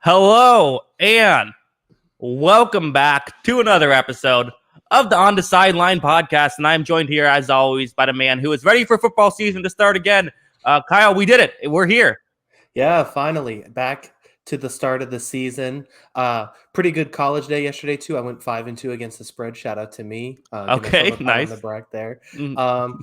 Hello and welcome back to another episode of the On the Sideline podcast. And I'm joined here, as always, by the man who is ready for football season to start again. Kyle, we did it. We're here. Yeah, finally back to the start of the season. Pretty good college day yesterday too. I went 5-2 against the spread. Shout out to me. Give myself Okay, a pat on the nice. back there. Mm.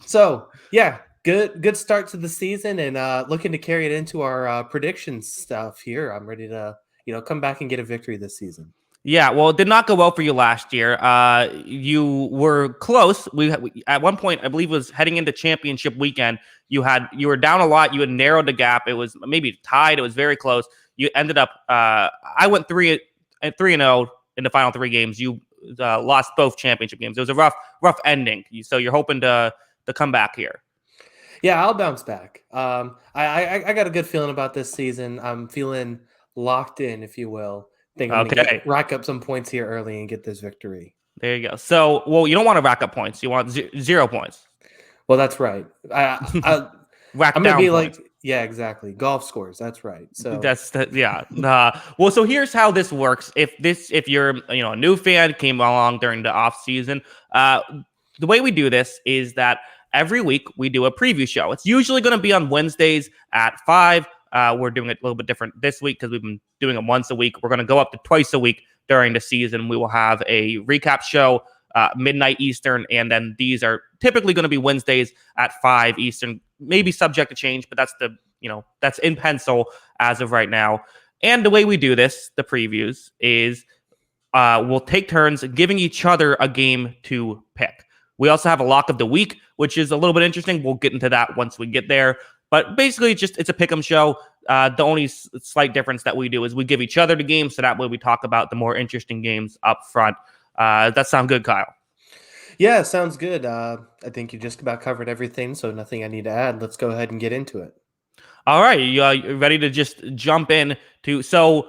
So yeah, good start to the season, and looking to carry it into our predictions stuff here. I'm ready to come back and get a victory this season. Yeah, well, it did not go well for you last year. You were close. We at one point, I believe, it was heading into championship weekend. You were down a lot. You had narrowed the gap. It was maybe tied. It was very close. You ended up. I went 3-0 in the final three games. You lost both championship games. It was a rough ending. So you're hoping to come back here. Yeah, I'll bounce back. I got a good feeling about this season. I'm feeling locked in, if you will. Think I'm going Okay. to rack up some points here early and get this victory. There you go. So, well, you don't want to rack up points. You want 0 points. Well, that's right. I'm Rack going to down be points. like, yeah, exactly. Golf scores. That's right. So Yeah. Well, so here's how this works. If you're a new fan came along during the off season, the way we do this is that every week we do a preview show. It's usually going to be on Wednesdays at 5. We're doing it a little bit different this week because we've been doing it once a week. We're going to go up to twice a week during the season. We will have a recap show midnight Eastern, and then these are typically going to be Wednesdays at 5 Eastern, maybe subject to change, but that's in pencil as of right now. And the way we do this, the previews, is we'll take turns giving each other a game to pick. We also have a lock of the week, which is a little bit interesting. We'll get into that once we get there. But basically, it's a pick'em show. The only slight difference that we do is we give each other the game, so that way we talk about the more interesting games up front. That sound good, Kyle? yeah, sounds good. I think you just about covered everything, so nothing I need to add. Let's go ahead and get into it. All right, you ready to just jump in to? So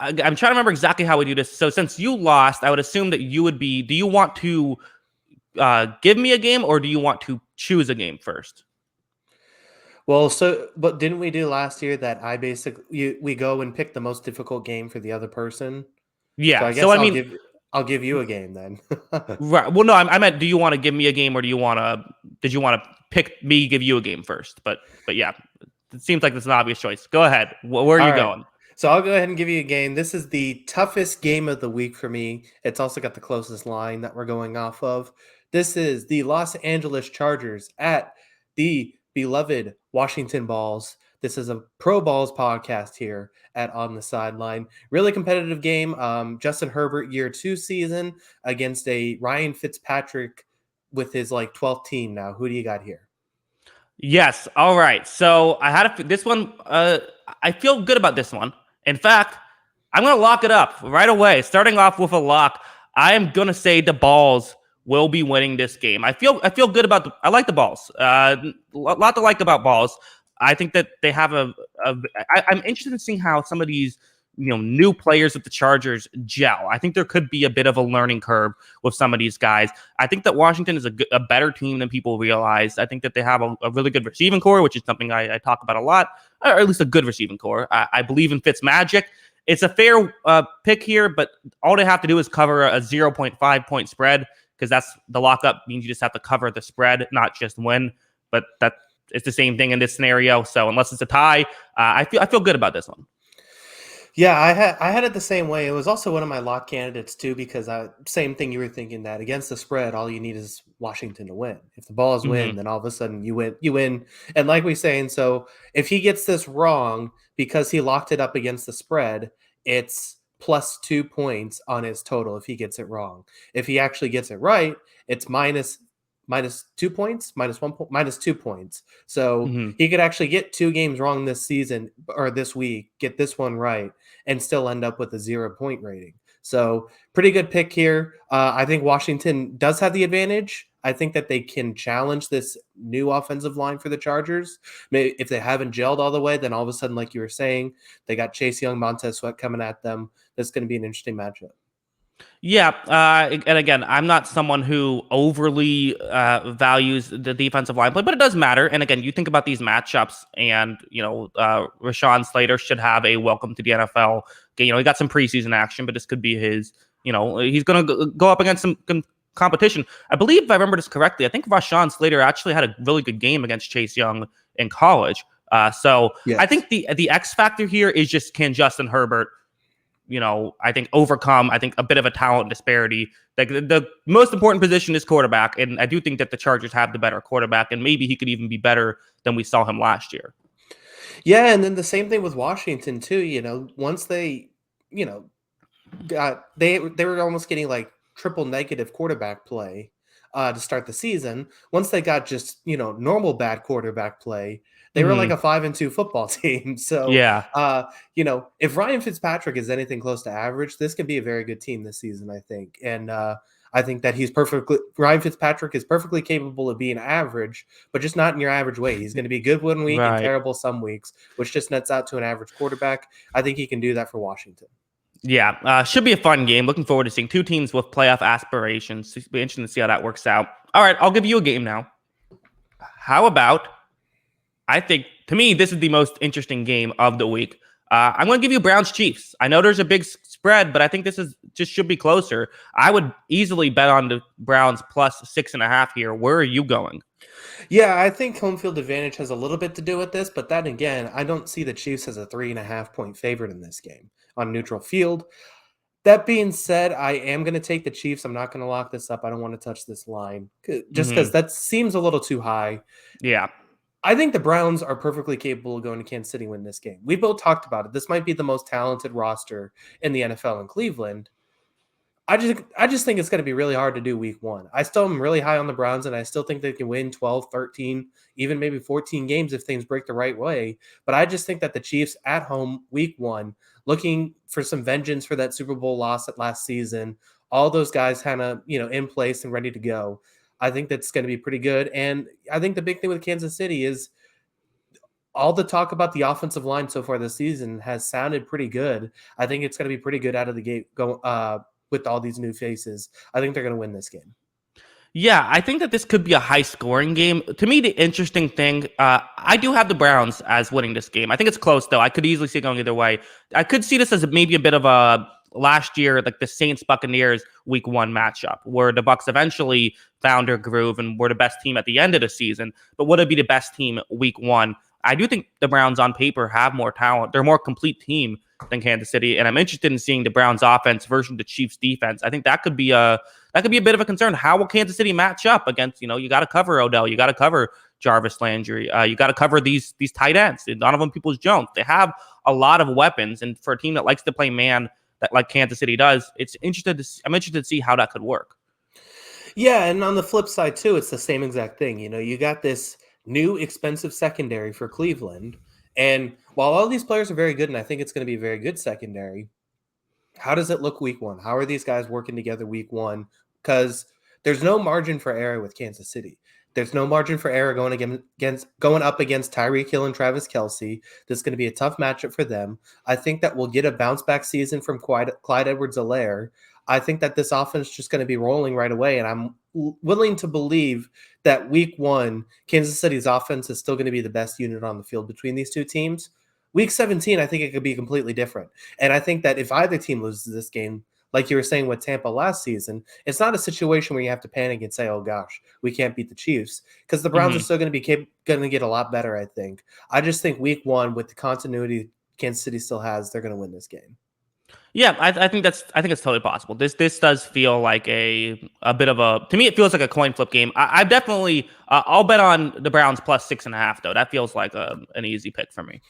I'm trying to remember exactly how we do this. So since you lost, I would assume that you would be. Do you want to give me a game, or do you want to choose a game first? Well, but didn't we do last year that we go and pick the most difficult game for the other person? So Yeah. I So guess I mean, I'll give you a game then. right. Well, no, I meant, do you want to give me a game, or did you want to pick me, give you a game first? But yeah, it seems like it's an obvious choice. Go ahead. Where are All you right. going? So I'll go ahead and give you a game. This is the toughest game of the week for me. It's also got the closest line that we're going off of. This is the Los Angeles Chargers at the beloved Washington Balls. This is a Pro Balls podcast here at On the Sideline. Really competitive game. Justin Herbert year 2 season against a Ryan Fitzpatrick with his 12th team now. Who do you got here? Yes. All right. So I had this one. I feel good about this one. In fact, I'm going to lock it up right away. Starting off with a lock, I am going to say the Balls will be winning this game. I feel good about. I like the Balls. A lot to like about Balls. I think that they have I'm interested in seeing how some of these new players with the Chargers gel. I think there could be a bit of a learning curve with some of these guys. I think that Washington is a better team than people realize. I think that they have a really good receiving core, which is something I talk about a lot, or at least a good receiving core. I believe in Fitz magic. It's a fair pick here, but all they have to do is cover a 0.5 point spread, because that's the lockup means you just have to cover the spread, not just win. But it's the same thing in this scenario. So unless it's a tie, I feel good about this one. Yeah, I had it the same way. It was also one of my lock candidates too, because same thing you were thinking, that against the spread, all you need is Washington to win. If the Balls win, then all of a sudden you win. And like we're saying, so if he gets this wrong because he locked it up against the spread, it's plus 2 points on his total if he gets it wrong. If he actually gets it right, it's minus 2 points, minus 1 point, minus 2 points. So he could actually get 2 games wrong this season or this week, get this one right, and still end up with a 0-point rating. So pretty good pick here. I think Washington does have the advantage. I think that they can challenge this new offensive line for the Chargers. Maybe if they haven't gelled all the way, then all of a sudden, like you were saying, they got Chase Young, Montez Sweat coming at them. That's going to be an interesting matchup. Yeah, and again, I'm not someone who overly values the defensive line play, but it does matter. And again, you think about these matchups, and Rashawn Slater should have a welcome to the NFL. Okay, he got some preseason action, but this could be his. He's going to go up against some competition. I believe, if I remember this correctly, I think Rashawn Slater actually had a really good game against Chase Young in college. So I Yes. think the X factor here is just, can Justin Herbert I think overcome, a bit of a talent disparity. Like the most important position is quarterback. And I do think that the Chargers have the better quarterback, and maybe he could even be better than we saw him last year. Yeah, and then the same thing with Washington too. Once they, you know, they were almost getting like triple negative quarterback play to start the season. Once they got just normal bad quarterback play, they were like Hmm. a 5-2 football team. So Yeah. if Ryan Fitzpatrick is anything close to average, this can be a very good team this season, I think. And I think that Ryan Fitzpatrick is perfectly capable of being average, but just not in your average way. He's going to be good one week and Right. terrible some weeks, which just nets out to an average quarterback. I think he can do that for Washington. Yeah. Should be a fun game. Looking forward to seeing two teams with playoff aspirations. It'll be interesting to see how that works out. All right. I'll give you a game now. How about, I think, to me, this is the most interesting game of the week. I'm going to give you Browns Chiefs. I know there's a big spread, but I think this is just should be closer. I would easily bet on the Browns plus 6.5 here. Where are you going? Yeah, I think home field advantage has a little bit to do with this, but then again, I don't see the Chiefs as a 3.5 point favorite in this game on neutral field. That being said, I am going to take the Chiefs. I'm not going to lock this up. I don't want to touch this line just because Hmm. that seems a little too high. Yeah. I think the Browns are perfectly capable of going to Kansas City win this game. We both talked about it. This might be the most talented roster in the NFL in Cleveland. I just think it's going to be really hard to do week one. I still am really high on the Browns, and I still think they can win 12, 13, even maybe 14 games if things break the right way. But I just think that the Chiefs at home, week one, looking for some vengeance for that Super Bowl loss at last season, all those guys kind of, in place and ready to go. I think that's going to be pretty good. And I think the big thing with Kansas City is all the talk about the offensive line so far this season has sounded pretty good. I think it's going to be pretty good out of the gate with all these new faces. I think they're going to win this game. Yeah, I think that this could be a high scoring game. To me, the interesting thing, I do have the Browns as winning this game. I think it's close, though. I could easily see it going either way. I could see this as maybe a bit of a last year, like the Saints Buccaneers week one matchup, where the Bucs eventually found their groove and were the best team at the end of the season. But would it be the best team week one? I do think the Browns on paper have more talent. They're a more complete team than Kansas City. And I'm interested in seeing the Browns offense versus the Chiefs defense. I think that could be a bit of a concern. How will Kansas City match up against, you got to cover Odell, you got to cover Jarvis Landry, you got to cover these tight ends, Donovan Peoples-Jones. They have a lot of weapons, and for a team that likes to play man, that like Kansas City does, I'm interested to see how that could work. Yeah, and on the flip side too, it's the same exact thing. You got this new expensive secondary for Cleveland, and while all these players are very good, and I think it's going to be a very good secondary, how does it look week one? How are these guys working together week one? Because there's no margin for error with Kansas City. There's no margin for error going up against Tyreek Hill and Travis Kelce. This is going to be a tough matchup for them. I think that we'll get a bounce back season from Clyde Edwards-Helaire. I think that this offense is just going to be rolling right away, and I'm willing to believe that week one, Kansas City's offense is still going to be the best unit on the field between these two teams. Week 17, I think it could be completely different. And I think that if either team loses this game, like you were saying with Tampa last season, it's not a situation where you have to panic and say, "Oh gosh, we can't beat the Chiefs," because the Browns are Hmm. still going to get a lot better. I think. I just think Week One, with the continuity Kansas City still has, they're going to win this game. Yeah, I think it's totally possible. This does feel like a bit of a, to me it feels like a coin flip game. I definitely I'll bet on the Browns plus 6.5 though. That feels like an easy pick for me.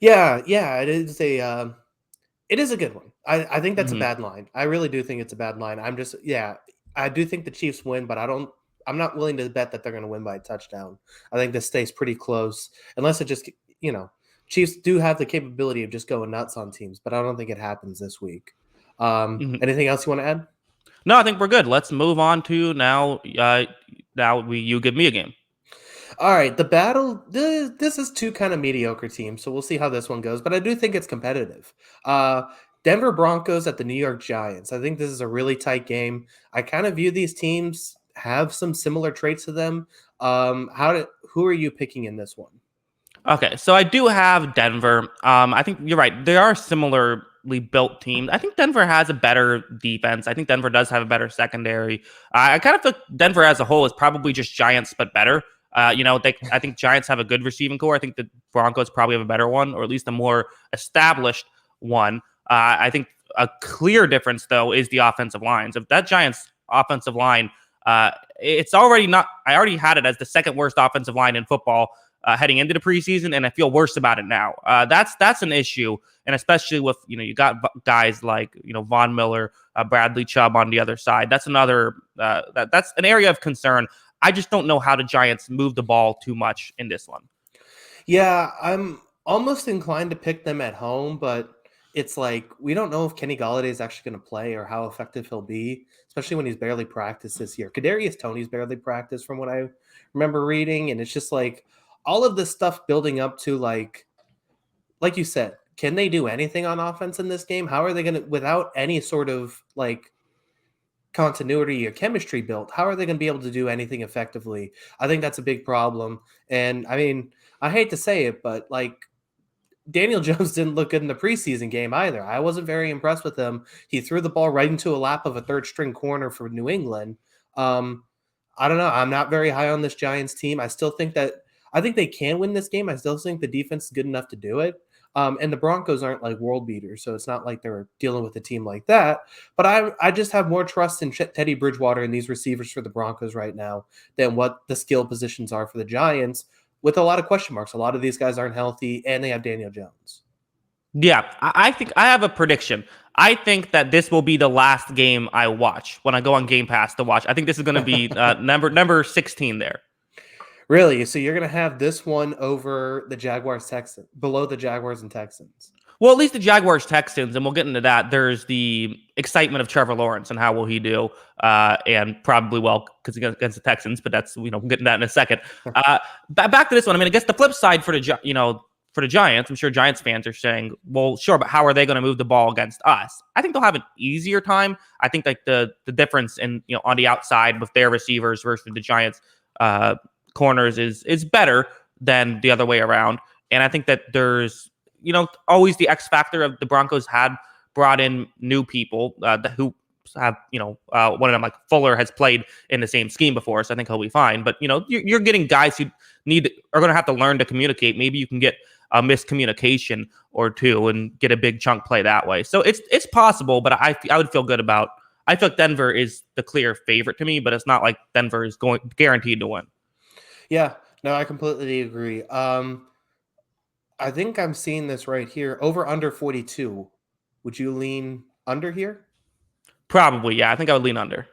Yeah, it is a good one. I think that's a Hmm. bad line. I really do think it's a bad line. I do think the Chiefs win, but I'm not willing to bet that they're going to win by a touchdown. I think this stays pretty close, unless it just, Chiefs do have the capability of just going nuts on teams, but I don't think it happens this week. Hmm. Anything else you want to add? No, I think we're good. Let's move on to now. You give me a game. All right, the battle. This is two kind of mediocre teams, so we'll see how this one goes. But I do think it's competitive. Denver Broncos at the New York Giants. I think this is a really tight game. I kind of view these teams have some similar traits to them. Who are you picking in this one? Okay, so I do have Denver. I think you're right. They are similarly built teams. I think Denver has a better defense. I think Denver does have a better secondary. I kind of think Denver as a whole is probably just Giants, but better. I think Giants have a good receiving core. I think the Broncos probably have a better one, or at least a more established one. I think a clear difference, though, is the offensive lines. If that Giants offensive line, it's already not. I already had it as the second worst offensive line in football heading into the preseason, and I feel worse about it now. That's an issue, and especially with you got guys like Von Miller, Bradley Chubb on the other side. That's another that's an area of concern. I just don't know how the Giants move the ball too much in this one. Yeah, I'm almost inclined to pick them at home, but it's like we don't know if Kenny Golladay is actually going to play or how effective he'll be, especially when he's barely practiced this year. Kadarius Toney's barely practiced from what I remember reading, and it's just like all of this stuff building up to like you said, can they do anything on offense in this game? How are they going to, without any sort of like continuity or chemistry built, how are they going to be able to do anything effectively? I think that's a big problem. And I mean, I hate to say it, but like Daniel Jones didn't look good in the preseason game either. I wasn't very impressed with him. He threw the ball right into a lap of a third string corner for New England. I don't know. I'm not very high on this Giants team. I think they can win this game. I still think the defense is good enough to do it. And the Broncos aren't like world beaters, so it's not like they're dealing with a team like that. But I just have more trust in Teddy Bridgewater and these receivers for the Broncos right now than what the skill positions are for the Giants, with a lot of question marks. A lot of these guys aren't healthy, and they have Daniel Jones. Yeah, I think I have a prediction. I think that this will be the last game I watch when I go on Game Pass to watch. I think this is going to be number 16 there. Really? So you're going to have this one over the Jaguars Texans, below the Jaguars and Texans? Well, at least the Jaguars Texans, and we'll get into that. There's the excitement of Trevor Lawrence and how will he do, and probably well because against the Texans. But that's we'll get into that in a second. Back to this one. I mean, I guess the flip side for the Giants, I'm sure Giants fans are saying, well, sure, but how are they going to move the ball against us? I think they'll have an easier time. I think like the difference in on the outside with their receivers versus the Giants corners is better than the other way around. And I think that there's always the X factor of the Broncos had brought in new people who have one of them like Fuller has played in the same scheme before, so I think he'll be fine. But you're getting guys who are going to have to learn to communicate. Maybe you can get a miscommunication or two and get a big chunk play that way. So it's possible, but I would feel good about. I feel like Denver is the clear favorite to me, but it's not like Denver is guaranteed to win. Yeah, no, I completely agree. I think I'm seeing this right here. Over under 42. Would you lean under here? Probably, yeah. I think I would lean under.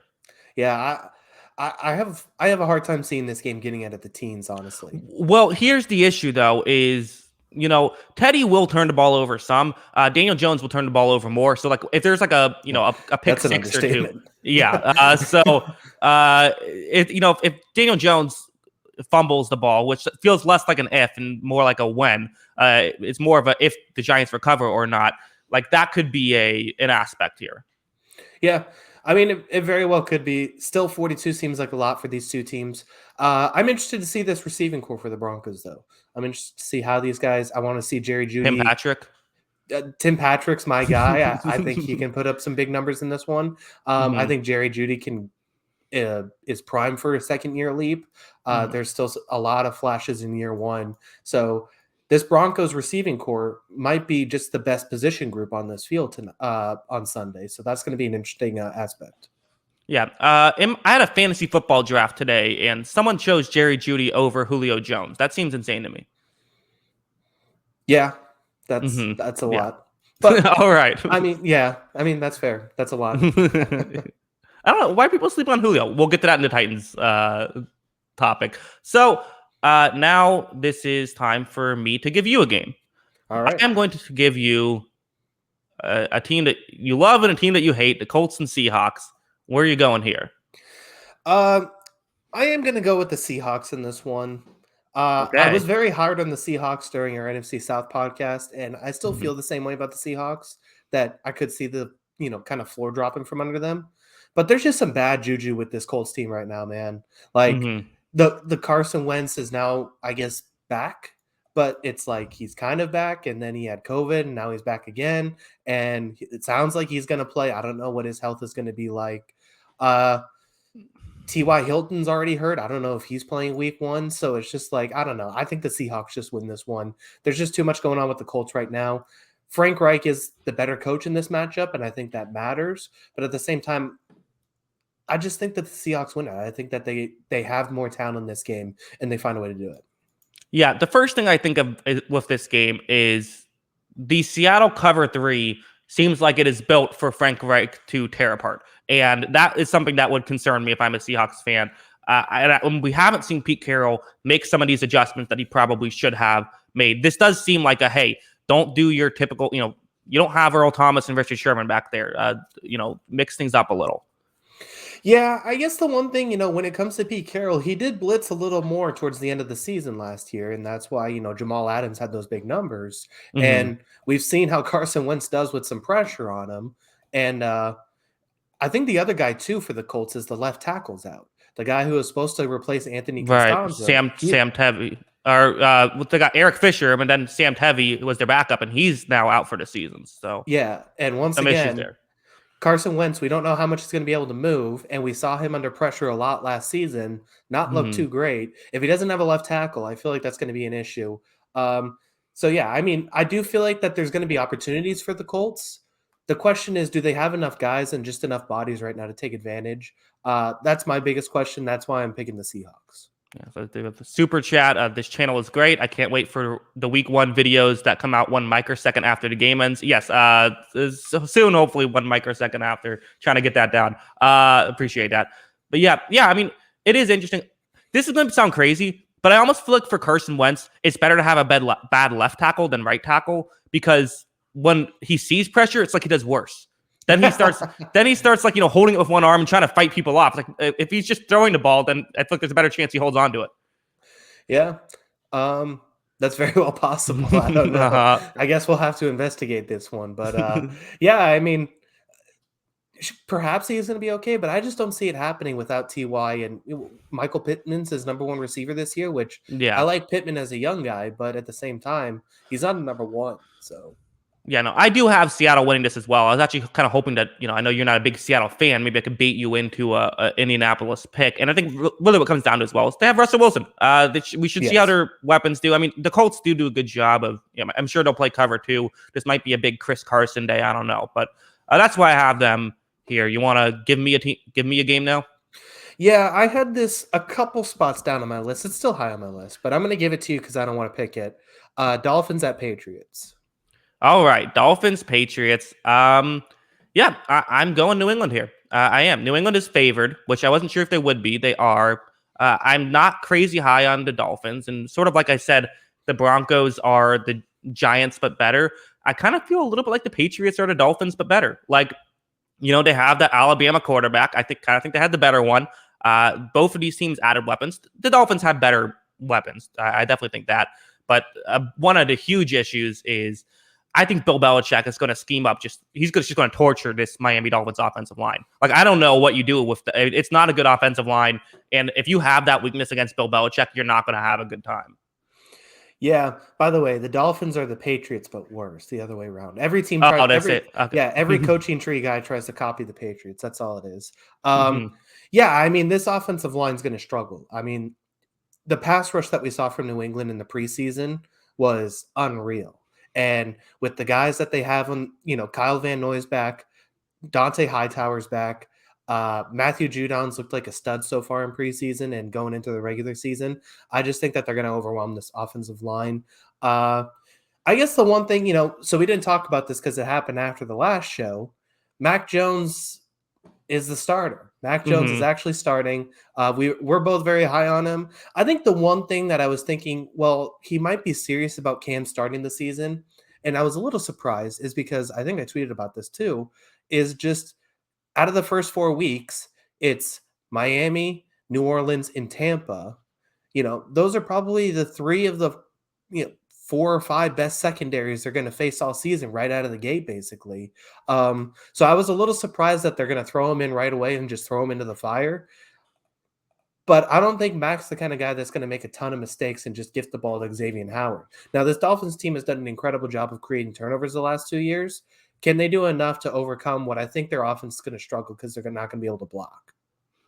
Yeah, I have a hard time seeing this game getting out of the teens, honestly. Well, here's the issue though, is Teddy will turn the ball over some. Daniel Jones will turn the ball over more. So like if there's like a pick That's an six or two. understatement. Yeah. If Daniel Jones fumbles the ball, which feels less like an if and more like a when, it's more of a if the Giants recover or not. Like that could be an aspect here. Yeah. I mean, it very well could be. Still, 42 seems like a lot for these two teams. I'm interested to see this receiving core for the Broncos, though. I'm interested to see how these guys. I want to see Jerry Jeudy. Tim Patrick's my guy. I think he can put up some big numbers in this one. I think Jerry Jeudy is prime for a second-year leap. There's still a lot of flashes in year one. So this Broncos receiving core might be just the best position group on this field on Sunday. So that's going to be an interesting aspect. Yeah. I had a fantasy football draft today, and someone chose Jerry Jeudy over Julio Jones. That seems insane to me. Yeah, that's a lot. But all right. I mean, that's fair. That's a lot. I don't know why people sleep on Julio. We'll get to that in the Titans topic. So now this is time for me to give you a game. All right. I am going to give you a team that you love and a team that you hate, the Colts and Seahawks. Where are you going here? I am going to go with the Seahawks in this one. Okay. I was very hard on the Seahawks during our NFC South podcast, and I still feel the same way about the Seahawks. that I could see the, kind of floor dropping from under them. But there's just some bad juju with this Colts team right now, man. Like Mm-hmm. the Carson Wentz is now, I guess, back, but it's like he's kind of back, and then he had COVID, and now he's back again, and it sounds like he's going to play. I don't know what his health is going to be like. T.Y. Hilton's already hurt. I don't know if he's playing week 1, so it's just like, I don't know. I think the Seahawks just win this one. There's just too much going on with the Colts right now. Frank Reich is the better coach in this matchup, and I think that matters. But at the same time, I just think that the Seahawks win it. I think that they have more talent in this game, and they find a way to do it. Yeah, the first thing I think of with this game is the Seattle cover 3 seems like it is built for Frank Reich to tear apart. And that is something that would concern me if I'm a Seahawks fan. We haven't seen Pete Carroll make some of these adjustments that he probably should have made. This does seem like hey, don't do your typical, you don't have Earl Thomas and Richard Sherman back there. Mix things up a little. Yeah, I guess the one thing, when it comes to Pete Carroll, he did blitz a little more towards the end of the season last year, and that's why, Jamal Adams had those big numbers. Mm-hmm. And we've seen how Carson Wentz does with some pressure on him. And I think the other guy, too, for the Colts is the left tackle's out. The guy who was supposed to replace Anthony Costanzo. Right, Sam Tevy. Or they got Eric Fisher, and then Sam Tevy was their backup, and he's now out for the season. So yeah, and once some again, issues there. Carson Wentz, we don't know how much he's going to be able to move, and we saw him under pressure a lot last season, not look too great. If he doesn't have a left tackle, I feel like that's going to be an issue. So, yeah, I mean, I do feel like that there's going to be opportunities for the Colts. The question is, do they have enough guys and just enough bodies right now to take advantage? That's my biggest question. That's why I'm picking the Seahawks. Yeah, so the super chat. This channel is great. I can't wait for the week 1 videos that come out 1 microsecond after the game ends. Yes, soon, hopefully 1 microsecond after. Trying to get that down. Appreciate that. But yeah, I mean, it is interesting. This is going to sound crazy, but I almost feel like for Carson Wentz, it's better to have a bad left tackle than right tackle, because when he sees pressure, it's like he does worse. Then he starts like, holding it with one arm and trying to fight people off. Like if he's just throwing the ball, then I feel like there's a better chance he holds on to it. Yeah. That's very well possible. I don't know. I guess we'll have to investigate this one. But yeah, I mean, perhaps he's going to be okay, but I just don't see it happening without T.Y. and Michael Pittman's his number 1 receiver this year, which I like Pittman as a young guy, but at the same time, he's not a number 1. So. Yeah, no, I do have Seattle winning this as well. I was actually kind of hoping that, I know you're not a big Seattle fan. Maybe I could bait you into a Indianapolis pick. And I think really what comes down to as well is they have Russell Wilson. We should see how their weapons do. I mean, the Colts do a good job of, I'm sure they'll play cover 2. This might be a big Chris Carson day. I don't know. But that's why I have them here. You want to give me a game now? Yeah, I had this a couple spots down on my list. It's still high on my list, but I'm going to give it to you because I don't want to pick it. Dolphins at Patriots. All right, Dolphins, Patriots. I'm going New England here. I am. New England is favored, which I wasn't sure if they would be. They are. I'm not crazy high on the Dolphins, and sort of like I said, the Broncos are the Giants, but better. I kind of feel a little bit like the Patriots are the Dolphins, but better. Like, they have the Alabama quarterback. I think they had the better one. Both of these teams added weapons. The Dolphins have better weapons. I definitely think that. But one of the huge issues is I think Bill Belichick is going to scheme up. He's just going to torture this Miami Dolphins offensive line. Like, I don't know what you do with it's not a good offensive line. And if you have that weakness against Bill Belichick, you're not going to have a good time. Yeah. By the way, the Dolphins are the Patriots, but worse. The other way around. Every team tries. Okay. Yeah, every coaching tree guy tries to copy the Patriots. That's all it is. Yeah, I mean, this offensive line is going to struggle. I mean, the pass rush that we saw from New England in the preseason was unreal. And with the guys that they have on, Kyle Van Noy's back, Dante Hightower's back, Matthew Judon's looked like a stud so far in preseason and going into the regular season. I just think that they're going to overwhelm this offensive line. I guess the one thing, so we didn't talk about this because it happened after the last show. Mac Jones is the starter. Mac Jones is actually starting. We're both very high on him. I think the one thing that I was thinking, well, he might be serious about Cam starting the season, and I was a little surprised, is because I think I tweeted about this too, is just out of the first 4 weeks, it's Miami, New Orleans, and Tampa. Those are probably the 3 of the 4 or 5 best secondaries they're going to face all season right out of the gate, basically. So I was a little surprised that they're going to throw him in right away and just throw him into the fire. But I don't think Mac's the kind of guy that's going to make a ton of mistakes and just gift the ball to Xavier Howard. Now, this Dolphins team has done an incredible job of creating turnovers the last 2 years. Can they do enough to overcome what I think their offense is going to struggle because they're not going to be able to block?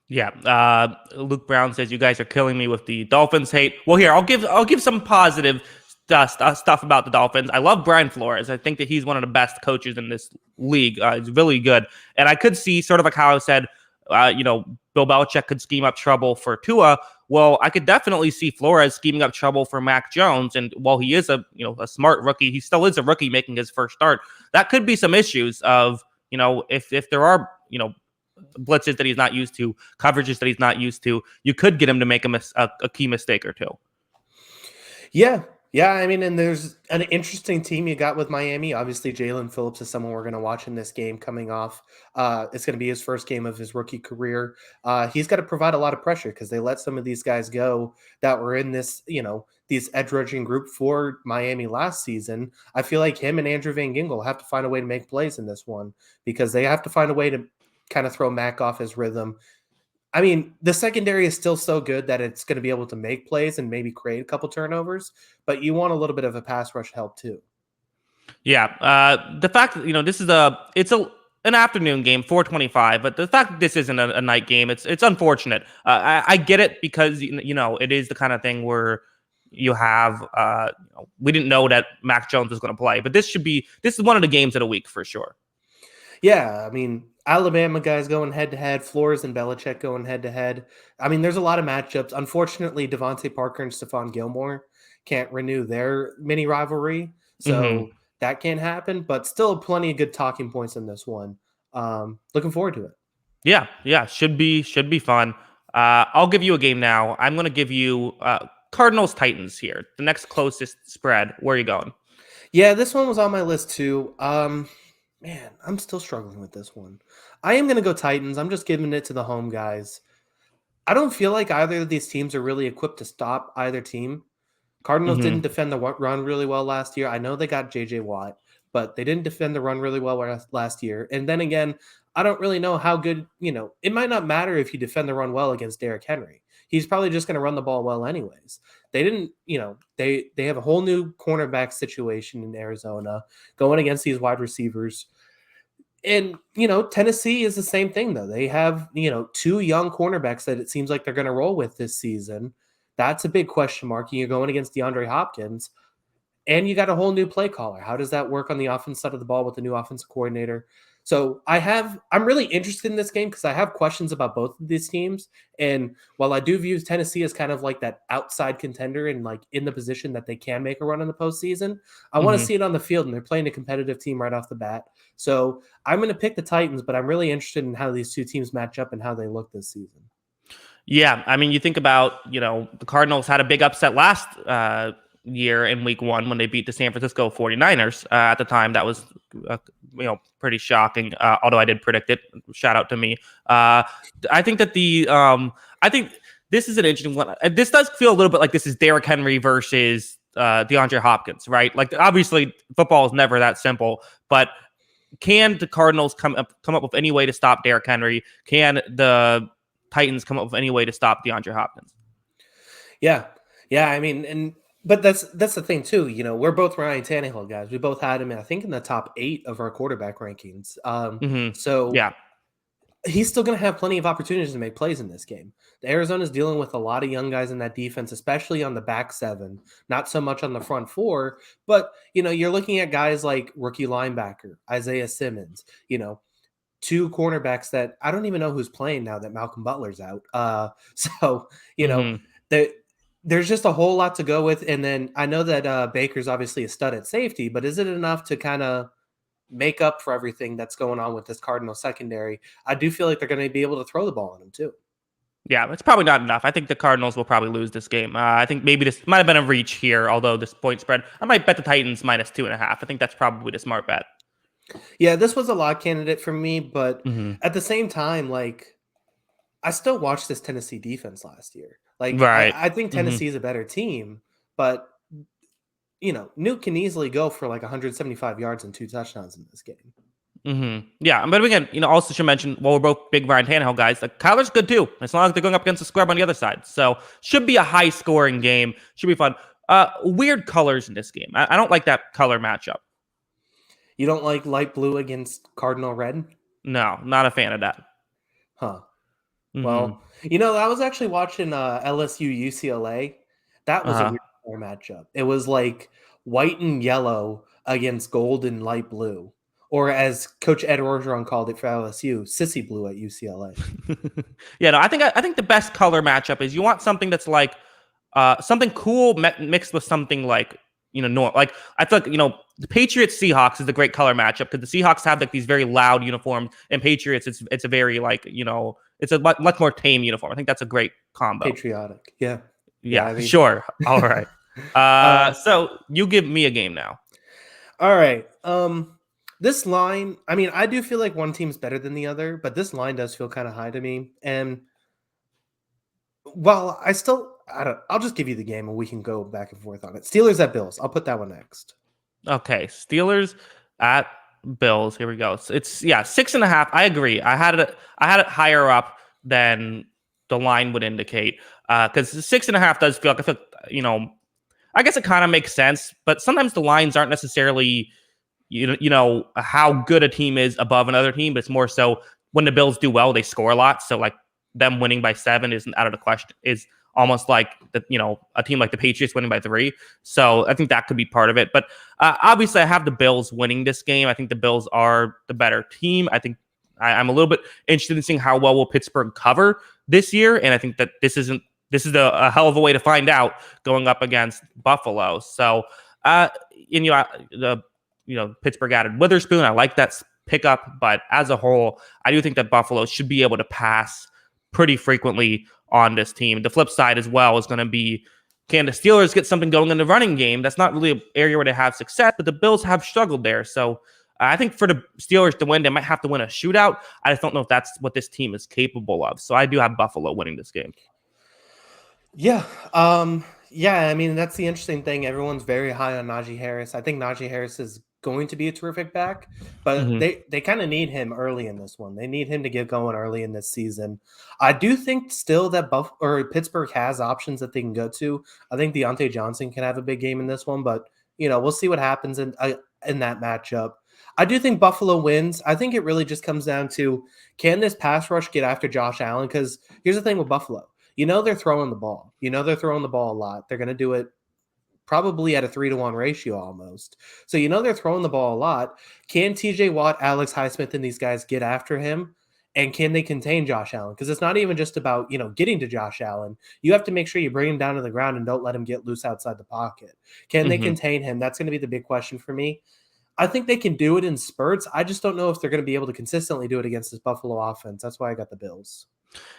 Yeah, Luke Brown says you guys are killing me with the Dolphins hate. Well, here I'll give some positive stuff about the Dolphins. I love Brian Flores. I think that he's one of the best coaches in this league. He's really good, and I could see sort of like how I said, Bill Belichick could scheme up trouble for Tua. Well, I could definitely see Flores scheming up trouble for Mac Jones. And while he is a smart rookie, he still is a rookie making his first start. That could be some issues of if there are blitzes that he's not used to, coverages that he's not used to, you could get him to make a key mistake or two. Yeah. Yeah, I mean, and there's an interesting team you got with Miami. Obviously, Jalen Phillips is someone we're going to watch in this game coming off. It's going to be his first game of his rookie career. He's got to provide a lot of pressure because they let some of these guys go that were in this, these edge rushing group for Miami last season. I feel like him and Andrew Van Ginkel have to find a way to make plays in this one because they have to find a way to kind of throw Mac off his rhythm. I mean, the secondary is still so good that it's going to be able to make plays and maybe create a couple turnovers, but you want a little bit of a pass rush help too. Yeah, the fact that this is an afternoon game, 4:25, but the fact that this isn't a night game, it's unfortunate. I get it because it is the kind of thing where you have we didn't know that Mac Jones was going to play, but this is one of the games of the week for sure. Yeah, I mean, Alabama guys going head-to-head, Flores and Belichick going head-to-head. I mean, there's a lot of matchups. Unfortunately, Devontae Parker and Stephon Gilmore can't renew their mini rivalry, Mm-hmm. so that can't happen, but still plenty of good talking points in this one. Looking forward to it. Yeah, should be fun. I'll give you a game now. I'm going to give you Cardinals Titans here, the next closest spread. Where are you going? Yeah, this one was on my list too. Man, I'm still struggling with this one. I am going to go Titans. I'm just giving it to the home guys. I don't feel like either of these teams are really equipped to stop either team. Cardinals Mm-hmm. didn't defend the run really well last year. I know they got J.J. Watt, but they didn't defend the run really well last year. And then again, I don't really know how good, it might not matter if you defend the run well against Derrick Henry. He's probably just going to run the ball well anyways. They didn't, they have a whole new cornerback situation in Arizona going against these wide receivers. And, Tennessee is the same thing, though. They have, two young cornerbacks that it seems like they're going to roll with this season. That's a big question mark. And you're going against DeAndre Hopkins, and you got a whole new play caller. How does that work on the offense side of the ball with the new offensive coordinator? So I'm really interested in this game because I have questions about both of these teams. And while I do view Tennessee as kind of like that outside contender and like in the position that they can make a run in the postseason, I want to Mm-hmm. see it on the field, and they're playing a competitive team right off the bat. So I'm going to pick the Titans, but I'm really interested in how these two teams match up and how they look this season. Yeah, I mean, you think about, the Cardinals had a big upset last year in week 1 when they beat the San Francisco 49ers. At the time, that was, pretty shocking, although I did predict it. Shout out to me. I think that I think this is an interesting one. This does feel a little bit like this is Derrick Henry versus DeAndre Hopkins, right? Like, obviously, football is never that simple, but can the Cardinals come up with any way to stop Derrick Henry? Can the Titans come up with any way to stop DeAndre Hopkins? Yeah. Yeah. I mean, but that's the thing too. We're both Ryan Tannehill guys. We both had him, I think, in the top 8 of our quarterback rankings. Mm-hmm. So Yeah. he's still going to have plenty of opportunities to make plays in this game. The Arizona's dealing with a lot of young guys in that defense, especially on the back 7, not so much on the front 4. But, you're looking at guys like rookie linebacker, Isaiah Simmons, 2 cornerbacks that I don't even know who's playing now that Malcolm Butler's out. So, Mm-hmm. there's just a whole lot to go with. And then I know that Baker's obviously a stud at safety, but is it enough to kind of make up for everything that's going on with this Cardinal secondary? I do feel like they're going to be able to throw the ball on him too. Yeah, it's probably not enough. I think the Cardinals will probably lose this game. I think maybe this might have been a reach here, although this point spread, I might bet the Titans -2.5. I think that's probably the smart bet. Yeah, this was a lock candidate for me, but Mm-hmm. at the same time, like, I still watched this Tennessee defense last year. Like, Right. I think Mm-hmm. Tennessee is a better team, but Nuke can easily go for like 175 yards and 2 touchdowns in this game. Yeah, but again, also should mention, while we're both big Ryan Tannehill guys, like Kyler's good too, as long as they're going up against the scrub on the other side. So should be a high scoring game. Should be fun. Weird colors in this game. I don't like that color matchup. You don't like light blue against cardinal red? No, not a fan of that. Huh. Mm-hmm. Well, I was actually watching LSU UCLA. That was a weird color matchup. It was like white and yellow against gold and light blue. Or as Coach Ed Orgeron called it for LSU, sissy blue at UCLA. Yeah, no, I think the best color matchup is you want something that's like something cool mixed with something like like I feel like the Patriots Seahawks is a great color matchup because the Seahawks have like these very loud uniforms, and Patriots it's a very like it's a much more tame uniform. I think that's a great combo. Patriotic, yeah. Yeah, I mean. Sure. All right. So you give me a game now. All right. This line, I mean, I do feel like one team's better than the other, but this line does feel kind of high to me. And well, I'll just give you the game and we can go back and forth on it. Steelers at Bills. I'll put that one next. Okay. Steelers at Bills. Here we go. It's 6.5. I agree. I had it higher up than the line would indicate. Because 6.5 does feel like I guess it kind of makes sense, but sometimes the lines aren't necessarily how good a team is above another team, but it's more so when the Bills do well, they score a lot. So like them winning by 7 isn't out of the question. Is almost like a team like the Patriots winning by 3. So I think that could be part of it. But obviously, I have the Bills winning this game. I think the Bills are the better team. I think I'm a little bit interested in seeing how well will Pittsburgh cover this year, and I think that this is a hell of a way to find out going up against Buffalo. So Pittsburgh added Witherspoon. I like that pickup, but as a whole, I do think that Buffalo should be able to pass pretty frequently on this team. The flip side as well is going to be, can the Steelers get something going in the running game? That's not really an area where they have success, but the Bills have struggled there. So I think for the Steelers to win, they might have to win a shootout. I just don't know if that's what this team is capable of. So I do have Buffalo winning this game. Yeah. Yeah, I mean, that's the interesting thing. Everyone's very high on Najee Harris. I think Najee Harris is going to be a terrific back, but they kind of need him early in this one. They need him to get going early in this season. I do think still that Pittsburgh has options that they can go to. I think Deontay Johnson can have a big game in this one, but we'll see what happens in that matchup. I do think Buffalo wins. I think it really just comes down to, can this pass rush get after Josh Allen? Because here's the thing with Buffalo. They're throwing the ball. They're throwing the ball a lot. They're going to do it probably at a 3-to-1 ratio almost. So they're throwing the ball a lot. Can TJ Watt, Alex Highsmith, and these guys get after him? And can they contain Josh Allen? Because it's not even just about, getting to Josh Allen. You have to make sure you bring him down to the ground and don't let him get loose outside the pocket. Can they contain him? That's going to be the big question for me. I think they can do it in spurts. I just don't know if they're going to be able to consistently do it against this Buffalo offense. That's why I got the Bills.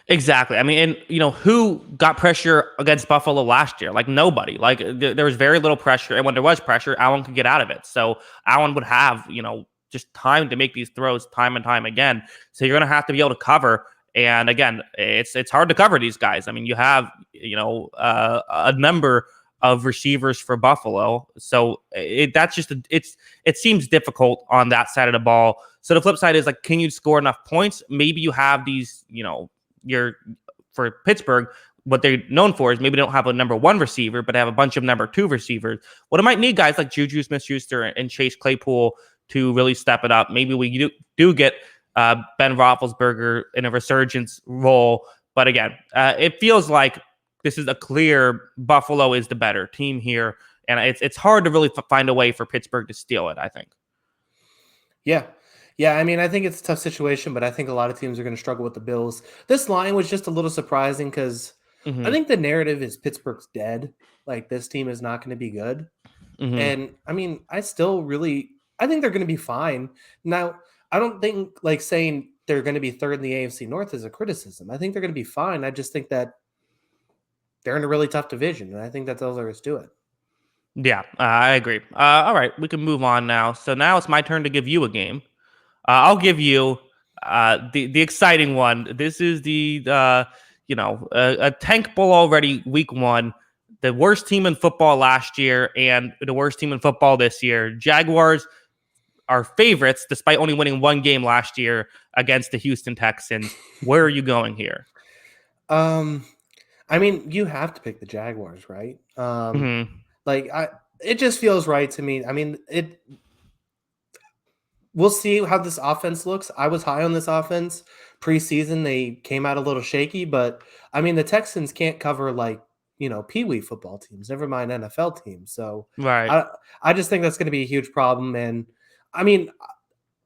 Exactly. I mean, and who got pressure against Buffalo last year? Like nobody. Like there was very little pressure, and when there was pressure, Allen could get out of it. So Allen would have just time to make these throws time and time again. So you're going to have to be able to cover. And again, it's hard to cover these guys. I mean, you have a number of receivers for Buffalo, so it seems difficult on that side of the ball. So the flip side is like, can you score enough points? Maybe you have these for Pittsburgh, what they're known for is maybe they don't have a number 1 receiver, but they have a bunch of number 2 receivers. What it might need guys like Juju Smith-Schuster and Chase Claypool to really step it up. Maybe we do get Ben Roethlisberger in a resurgence role. But again, it feels like this is a clear Buffalo is the better team here. And it's hard to really find a way for Pittsburgh to steal it, I think. Yeah. Yeah, I mean, I think it's a tough situation, but I think a lot of teams are going to struggle with the Bills. This line was just a little surprising because I think the narrative is Pittsburgh's dead. Like, this team is not going to be good. And, I mean, I think they're going to be fine. Now, I don't think, like, saying they're going to be third in the AFC North is a criticism. I think they're going to be fine. I just think that they're in a really tough division, and I think that's all there is to it. Yeah, I agree. All right, we can move on now. So now it's my turn to give you a game. I'll give you the exciting one. This is a tank bowl already, week 1. the worst team in football last year and the worst team in football this year. Jaguars are favorites despite only winning one game last year against the Houston Texans. Where are you going here? I mean, you have to pick the Jaguars, right? Mm-hmm. Like it just feels right to me. I mean, we'll see how this offense looks. I was high on this offense preseason. They came out a little shaky, but I mean, the Texans can't cover like, peewee football teams, never mind NFL teams. So Right. I just think that's going to be a huge problem. And I mean,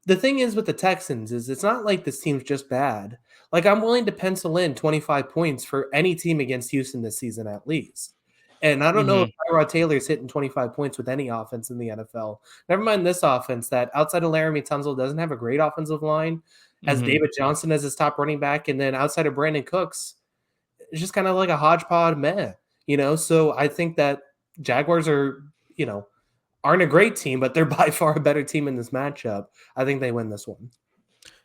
the thing is with the Texans is it's not like this team's just bad. Like I'm willing to pencil in 25 points for any team against Houston this season at least. And I don't know if Mm-hmm. Tyrod Taylor's hitting 25 points with any offense in the NFL. Never mind this offense that outside of Laramie Tunsil doesn't have a great offensive line, has Mm-hmm. David Johnson as his top running back, and then outside of Brandon Cooks, it's just kind of like a hodgepodge meh. So I think that Jaguars aren't a great team, but they're by far a better team in this matchup. I think they win this one.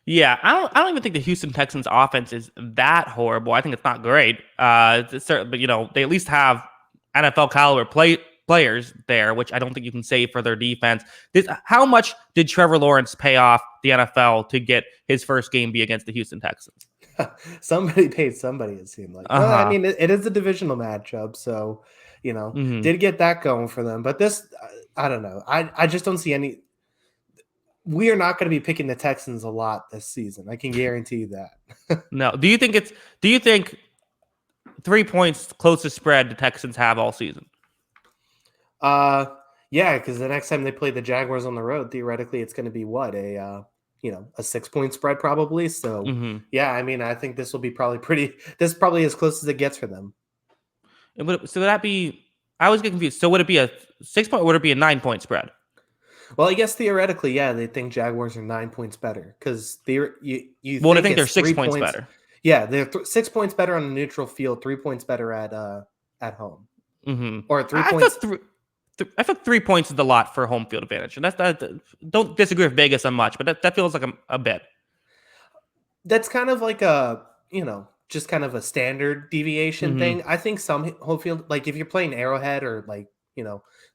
Yeah, I don't even think the Houston Texans offense is that horrible. I think it's not great. It's but they at least have NFL caliber players there, which I don't think you can say for their defense. How much did Trevor Lawrence pay off the NFL to get his first game be against the Houston Texans? Somebody paid somebody, it seemed like. Well, I Uh-huh. mean, it is a divisional matchup, so Mm-hmm. did get that going for them. But this, I don't know. I just don't see any. We are not going to be picking the Texans a lot this season. I can guarantee you that. No. Do you think 3 points closest spread the Texans have all season? Uh, yeah, because the next time they play the Jaguars on the road, theoretically, it's going to be what a 6-point spread probably. So Mm-hmm. yeah, I mean, I think this will be probably pretty. This is probably as close as it gets for them. So would that be? I was getting confused. So would it be a 6 point or would it be a 9 point spread? Well, I guess theoretically, yeah, they think Jaguars are 9 points better because you Well, I think think they're it's 6 points 3 points. better. Yeah, they're 6 points better on a neutral field, 3 points better at home, Mm-hmm. or three I thought points. I thought 3 points is a lot for home field advantage, and that's don't disagree with Vegas on much, but that feels like a bit. That's kind of like just kind of a standard deviation Mm-hmm. thing. I think some home field, like if you're playing Arrowhead or like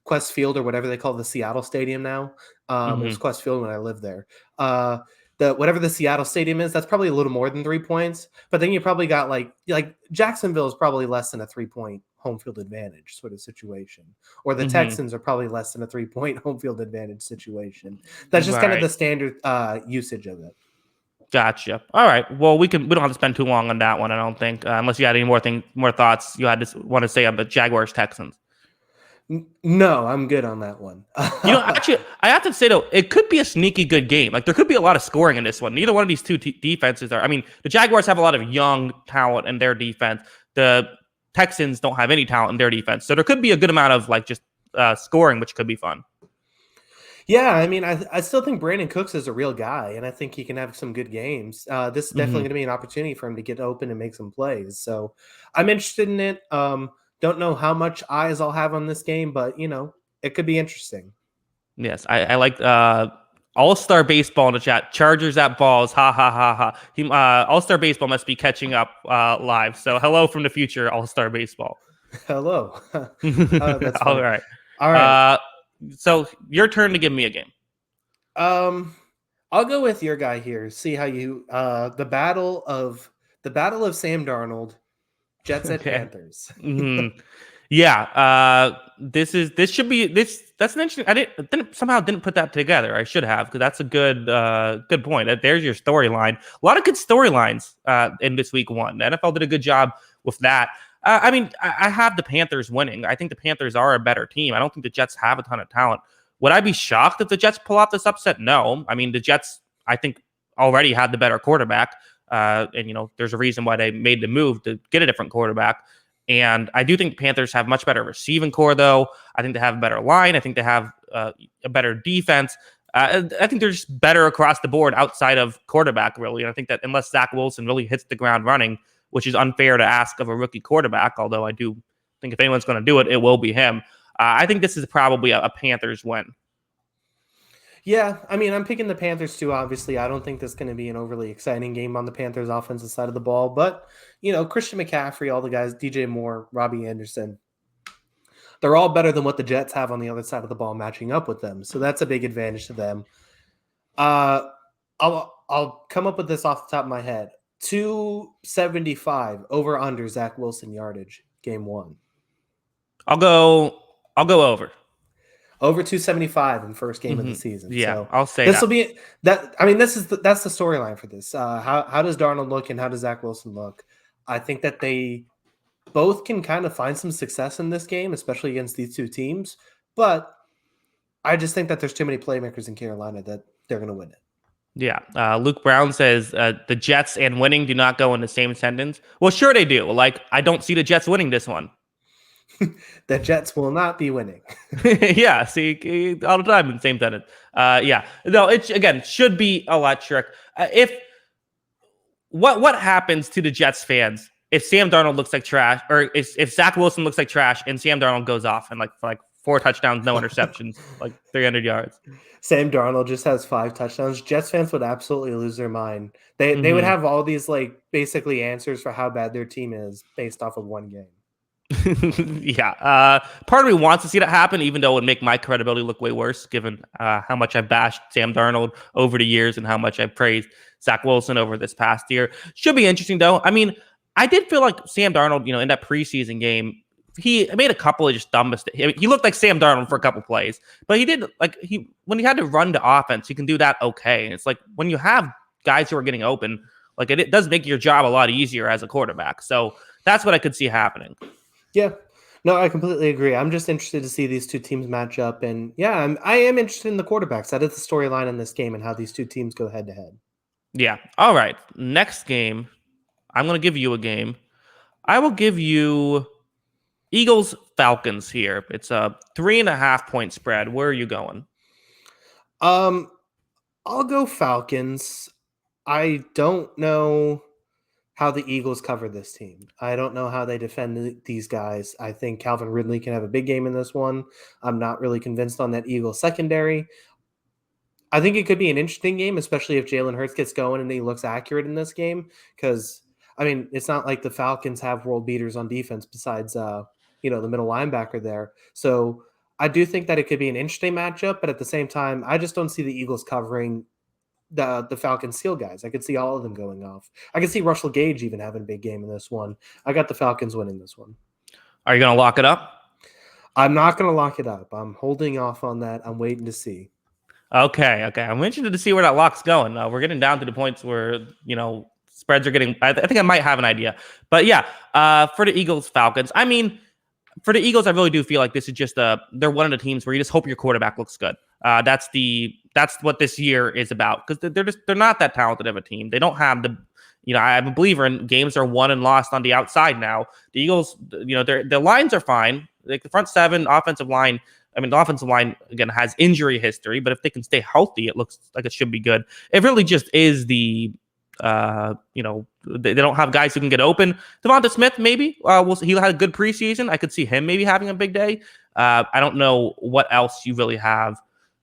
Quest Field or whatever they call the Seattle Stadium now. It was Mm-hmm. Quest Field when I lived there. The whatever the Seattle Stadium is, that's probably a little more than 3 points. But then you probably got like Jacksonville is probably less than a 3 point home field advantage sort of situation, or the Mm-hmm. Texans are probably less than a 3 point home field advantage situation. That's just kind of Right. the standard usage of it. Gotcha. All right. Well, we don't have to spend too long on that one. I don't think, unless you had any more thoughts you had to want to say on the Jaguars Texans. No, I'm good on that one. Actually, I have to say though, it could be a sneaky good game. Like there could be a lot of scoring in this one. Neither one of these two defenses are. I mean, the Jaguars have a lot of young talent in their defense. The Texans don't have any talent in their defense, so there could be a good amount of like just scoring, which could be fun. Yeah, I mean, I still think Brandon Cooks is a real guy, and I think he can have some good games. This is definitely Mm-hmm. going to be an opportunity for him to get open and make some plays. So I'm interested in it. Don't know how much eyes I'll have on this game, but it could be interesting. Yes, I like All-Star Baseball in the chat. Chargers at balls. Ha ha ha ha. All-Star Baseball must be catching up live. So hello from the future, All-Star Baseball. Hello. That's All funny. right. All right. Uh, so your turn to give me a game. Um, I'll go with your guy here. See how you the battle of Sam Darnold, Jets at Okay. Panthers. Mhm. Yeah. This should be this. That's an interesting. I didn't put that together. I should have because that's a good point. There's your storyline. A lot of good storylines in this week one. The NFL did a good job with that. I mean, I have the Panthers winning. I think the Panthers are a better team. I don't think the Jets have a ton of talent. Would I be shocked if the Jets pull off this upset? No. I mean, the Jets, I think, already had the better quarterback. And there's a reason why they made the move to get a different quarterback. And I do think the Panthers have much better receiving core, though. I think they have a better line. I think they have a better defense. I think they're just better across the board outside of quarterback, really. And I think that unless Zach Wilson really hits the ground running, which is unfair to ask of a rookie quarterback, although I do think if anyone's going to do it, it will be him. I think this is probably a Panthers win. Yeah, I mean, I'm picking the Panthers too. Obviously, I don't think this is going to be an overly exciting game on the Panthers' offensive side of the ball. But Christian McCaffrey, all the guys, DJ Moore, Robbie Anderson, they're all better than what the Jets have on the other side of the ball matching up with them. So that's a big advantage to them. I'll come up with this off the top of my head. 275 over under Zach Wilson yardage game 1. I'll go over. Over 275 in first game of the season. Yeah, so I'll say this will be that. I mean, that's the storyline for this. How does Darnold look and how does Zach Wilson look? I think that they both can kind of find some success in this game, especially against these two teams. But I just think that there's too many playmakers in Carolina that they're going to win it. Yeah. Luke Brown says the Jets and winning do not go in the same sentence. Well, sure they do. Like, I don't see the Jets winning this one. The Jets will not be winning. Yeah, see, all the time in the same sentence. Yeah. No, it, again, should be electric. What happens to the Jets fans if Sam Darnold looks like trash, or if Zach Wilson looks like trash and Sam Darnold goes off and like 4 touchdowns, no interceptions, like 300 yards? Sam Darnold just has 5 touchdowns. Jets fans would absolutely lose their mind. They would have all these like basically answers for how bad their team is based off of one game. Yeah. Part of me wants to see that happen, even though it would make my credibility look way worse, given how much I've bashed Sam Darnold over the years and how much I've praised Zach Wilson over this past year. Should be interesting, though. I mean, I did feel like Sam Darnold, in that preseason game, he made a couple of just dumb mistakes. He looked like Sam Darnold for a couple plays, but he did when he had to run the offense, he can do that okay. And it's like when you have guys who are getting open, like it does make your job a lot easier as a quarterback. So that's what I could see happening. Yeah, no, I completely agree. I'm just interested to see these two teams match up, and yeah, I am interested in the quarterbacks. That is the storyline in this game and how these two teams go head to head. Yeah. All right. Next game, I'm going to give you a game. I will give you Eagles Falcons here. It's a 3.5 point spread. Where are you going? I'll go Falcons. I don't know how the Eagles cover this team. I don't know how they defend these guys. I think Calvin Ridley can have a big game in this one. I'm not really convinced on that Eagles secondary. I think it could be an interesting game, especially if Jalen Hurts gets going and he looks accurate in this game. Because, I mean, it's not like the Falcons have world beaters on defense besides, the middle linebacker there. So I do think that it could be an interesting matchup. But at the same time, I just don't see the Eagles covering the Falcons seal guys. I could see all of them going off. I could see Russell Gage even having a big game in this one. I got the Falcons winning this one. Are you going to lock it up? I'm not going to lock it up. I'm holding off on that. I'm waiting to see. Okay. I'm interested to see where that lock's going. We're getting down to the points where, spreads are getting, I think I might have an idea. But yeah, for the Eagles Falcons, I mean, for the Eagles, I really do feel like this is just they're one of the teams where you just hope your quarterback looks good. That's what this year is about, because they're not that talented of a team. They don't have the, I'm a believer in games are won and lost on the outside now. The Eagles, their lines are fine. Like the front seven, offensive line. I mean, the offensive line again has injury history, but if they can stay healthy, it looks like it should be good. It really just is the they don't have guys who can get open. Devonta Smith, maybe. He had a good preseason. I could see him maybe having a big day. I don't know what else you really have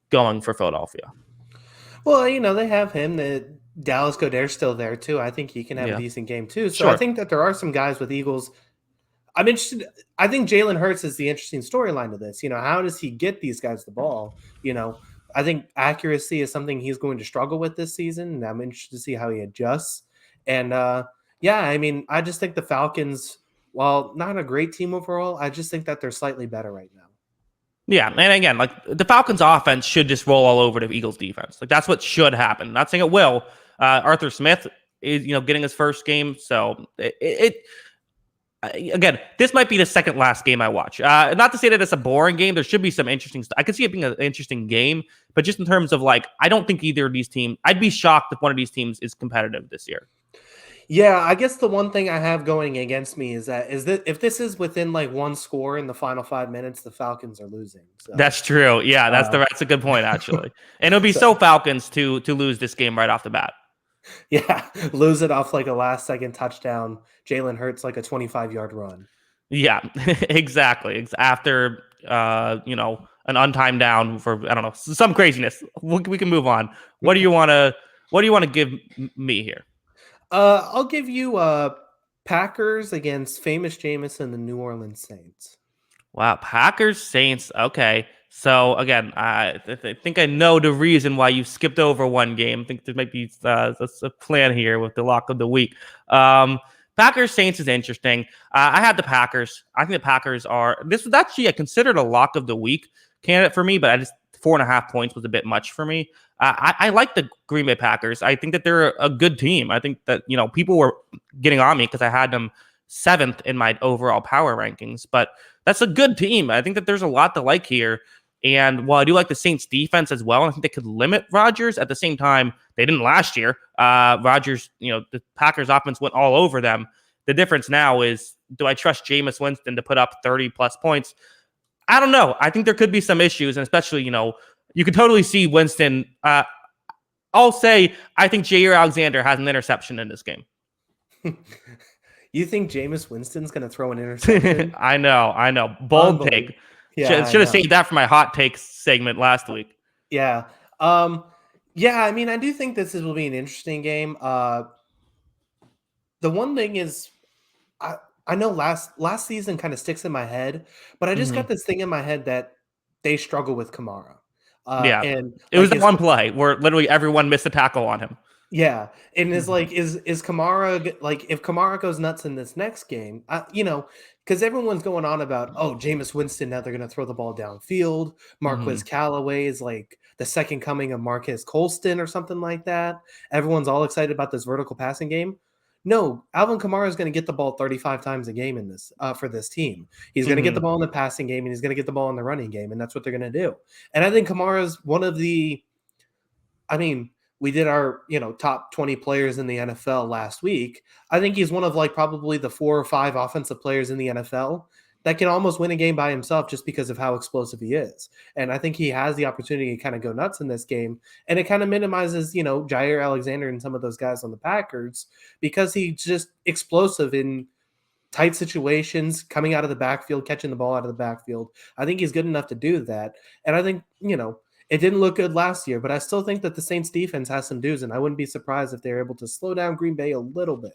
going for Philadelphia. Well, they have him. The Dallas Goedert's still there too. I think he can have a decent game too. So sure. I think that there are some guys with Eagles. I'm interested. I think Jalen Hurts is the interesting storyline to this. How does he get these guys the ball? I think accuracy is something he's going to struggle with this season, and I'm interested to see how he adjusts. And I mean, I just think the Falcons, while not a great team overall, I just think that they're slightly better right now. Yeah, and again, like the Falcons' offense should just roll all over the Eagles' defense. Like that's what should happen. Not saying it will. Arthur Smith is getting his first game, so again, this might be the second last game I watch. Not to say that it's a boring game. There should be some interesting stuff. I could see it being an interesting game, but just in terms of I don't think either of these teams, I'd be shocked if one of these teams is competitive this year. Yeah, I guess the one thing I have going against me is that if this is within one score in the final 5 minutes, the Falcons are losing. So, that's true. Yeah, that's a good point actually. And it'll be so Falcons to lose this game right off the bat. Yeah, lose it off a last-second touchdown. Jalen Hurts a 25-yard run. Yeah, exactly. After an untimed down for I don't know some craziness. We can move on. What do you want to give me here? I'll give you Packers against famous Jameis and the New Orleans Saints. Wow, Packers Saints. Okay, so again, I think I know the reason why you skipped over one game. I think there might be a plan here with the lock of the week. Um, Packers Saints is interesting. I had the Packers. I think the Packers are. This was actually I considered a lock of the week candidate for me, but I just 4.5 points was a bit much for me. I like the Green Bay Packers. I think that they're a good team. I think that people were getting on me because I had them seventh in my overall power rankings, but that's a good team. I think that there's a lot to like here. And while I do like the Saints defense as well, I think they could limit Rodgers. At the same time, they didn't last year. Rodgers, the Packers offense went all over them. The difference now is, do I trust Jameis Winston to put up 30 plus points? I don't know. I think there could be some issues, and especially, you could totally see Winston. I'll say I think Jair Alexander has an interception in this game. You think Jameis Winston's going to throw an interception? I know. Bold take. Yeah, Should have saved that for my hot takes segment last week. Yeah. Yeah, I mean, I do think this will be an interesting game. The one thing is, I know last season kind of sticks in my head, but I just got this thing in my head that they struggle with Kamara. Yeah. And it was the one play where literally everyone missed a tackle on him. Yeah, and is Kamara, like, if Kamara goes nuts in this next game, because everyone's going on about, oh, Jameis Winston, now they're going to throw the ball downfield. Marquez Callaway is like the second coming of Marquez Colston or something like that. Everyone's all excited about this vertical passing game. No, Alvin Kamara is going to get the ball 35 times a game in this for this team. He's going to get the ball in the passing game, and he's going to get the ball in the running game, and that's what they're going to do. And I think Kamara is one of the, we did our, top 20 players in the NFL last week. I think he's one of probably the 4 or 5 offensive players in the NFL that can almost win a game by himself just because of how explosive he is. And I think he has the opportunity to kind of go nuts in this game. And it kind of minimizes, Jair Alexander and some of those guys on the Packers because he's just explosive in tight situations, coming out of the backfield, catching the ball out of the backfield. I think he's good enough to do that. And I think, it didn't look good last year, but I still think that the Saints defense has some dues, and I wouldn't be surprised if they're able to slow down Green Bay a little bit.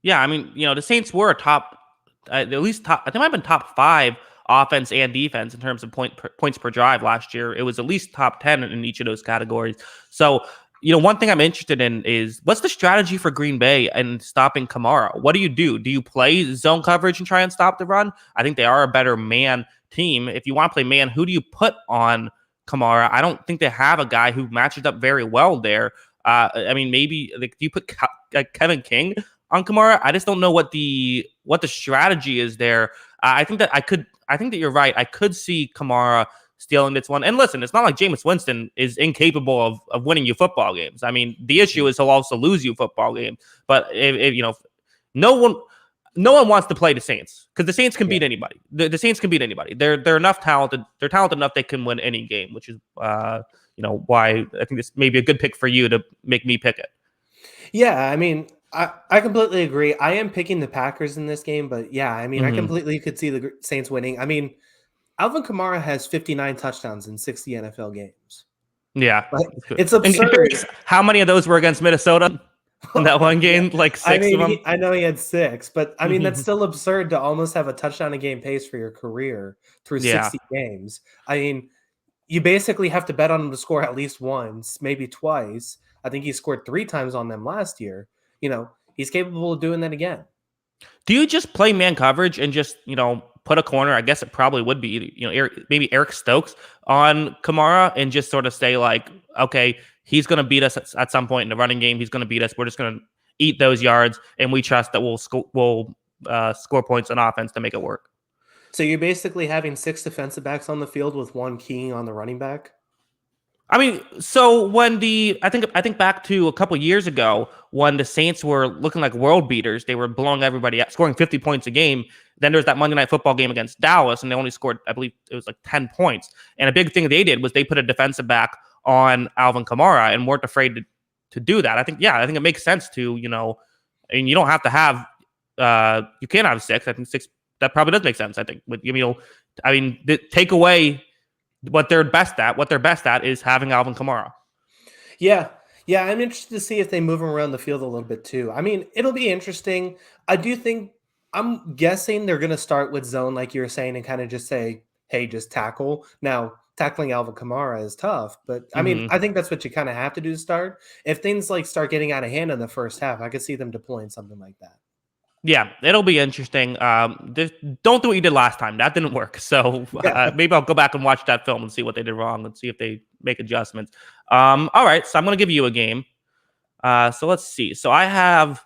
Yeah, the Saints were a top, at least top, I think I've been top 5 offense and defense in terms of points per drive last year. It was at least top 10 in each of those categories. So, one thing I'm interested in is what's the strategy for Green Bay and stopping Kamara? What do you do? Do you play zone coverage and try and stop the run? I think they are a better man team. If you want to play man, who do you put on Kamara? I don't think they have a guy who matches up very well there. Maybe do you put Kevin King on Kamara? I just don't know what the strategy is there. I think that you're right. I could see Kamara stealing this one. And listen, it's not like Jameis Winston is incapable of winning you football games. The issue is he'll also lose you football games. But if no one wants to play the Saints because the Saints can beat anybody. The Saints can beat anybody. They're enough talented. They're talented enough they can win any game, which is why I think this may be a good pick for you to make me pick it. Yeah, I completely agree. I am picking the Packers in this game, but yeah, I completely could see the Saints winning. Alvin Kamara has 59 touchdowns in 60 NFL games. Yeah, it's absurd. How many of those were against Minnesota? In that one game, like 6 of them? I know he had 6, but that's still absurd to almost have a touchdown a game pace for your career through 60 games. You basically have to bet on him to score at least once, maybe twice. I think he scored 3 times on them last year. He's capable of doing that again. Do you just play man coverage and just, put a corner? I guess it probably would be, maybe Eric Stokes on Kamara and just sort of say like, okay, he's going to beat us at some point in the running game. He's going to beat us. We're just going to eat those yards, and we trust that we'll score points on offense to make it work. So you're basically having 6 defensive backs on the field with 1 keying on the running back? So when I think back to a couple years ago when the Saints were looking like world beaters, they were blowing everybody out, scoring 50 points a game. Then there was that Monday Night Football game against Dallas, and they only scored, I believe it was like 10 points. And a big thing they did was they put a defensive back on Alvin Kamara and weren't afraid to do that. I think it makes sense to, you don't have to have, you can't have 6. I think 6, that probably does make sense. I think, take away what they're best at. What they're best at is having Alvin Kamara. Yeah. I'm interested to see if they move him around the field a little bit too. It'll be interesting. I do think I'm guessing they're going to start with zone, like you were saying, and kind of just say, hey, just tackle. Now, tackling Alvin Kamara is tough, but I mean, Mhm. I think that's what you kind of have to do to start. If things like start getting out of hand in the first half, I could see them deploying something like that. Yeah, it'll be interesting. Just don't do what you did last time. That didn't work. So Yeah. maybe I'll go back and watch that film and see what they did wrong and see if they make adjustments. All right, so I'm gonna give you a game. So let's see. So I have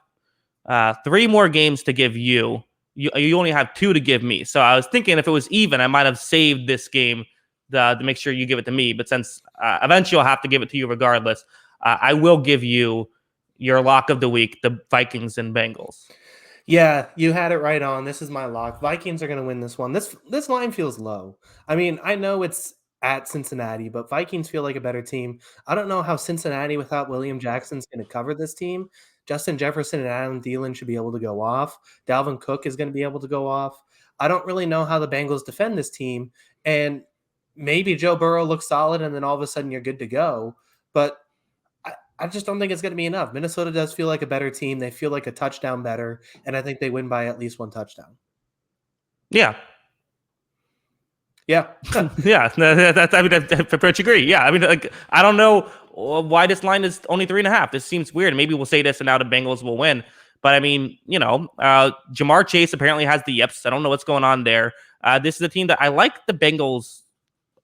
three more games to give you. You only have two to give me. So I was thinking if it was even, I might have saved this game to make sure you give it to me. But since eventually I'll have to give it to you regardless, I will give you your lock of the week: the Vikings and Bengals. Yeah, you had it right on. This is my lock. Vikings are going to win this one. This line feels low. I mean, I know it's at Cincinnati, but Vikings feel like a better team. I don't know how Cincinnati without William Jackson's going to cover this team. Justin Jefferson and Adam Thielen should be able to go off. Dalvin Cook is going to be able to go off. I don't really know how the Bengals defend this team, and maybe Joe Burrow looks solid, and then all of a sudden you're good to go. But I just don't think it's going to be enough. Minnesota does feel like a better team. They feel like a touchdown better, and I think they win by at least one touchdown. Yeah, Yeah. yeah. That's I mean, I pretty much agree. Yeah, I mean, like I don't know why this line is only 3.5. This seems weird. Maybe we'll say this and now the Bengals will win. But I mean, Jamar Chase apparently has the yips. I don't know what's going on there. This is a team that I like the Bengals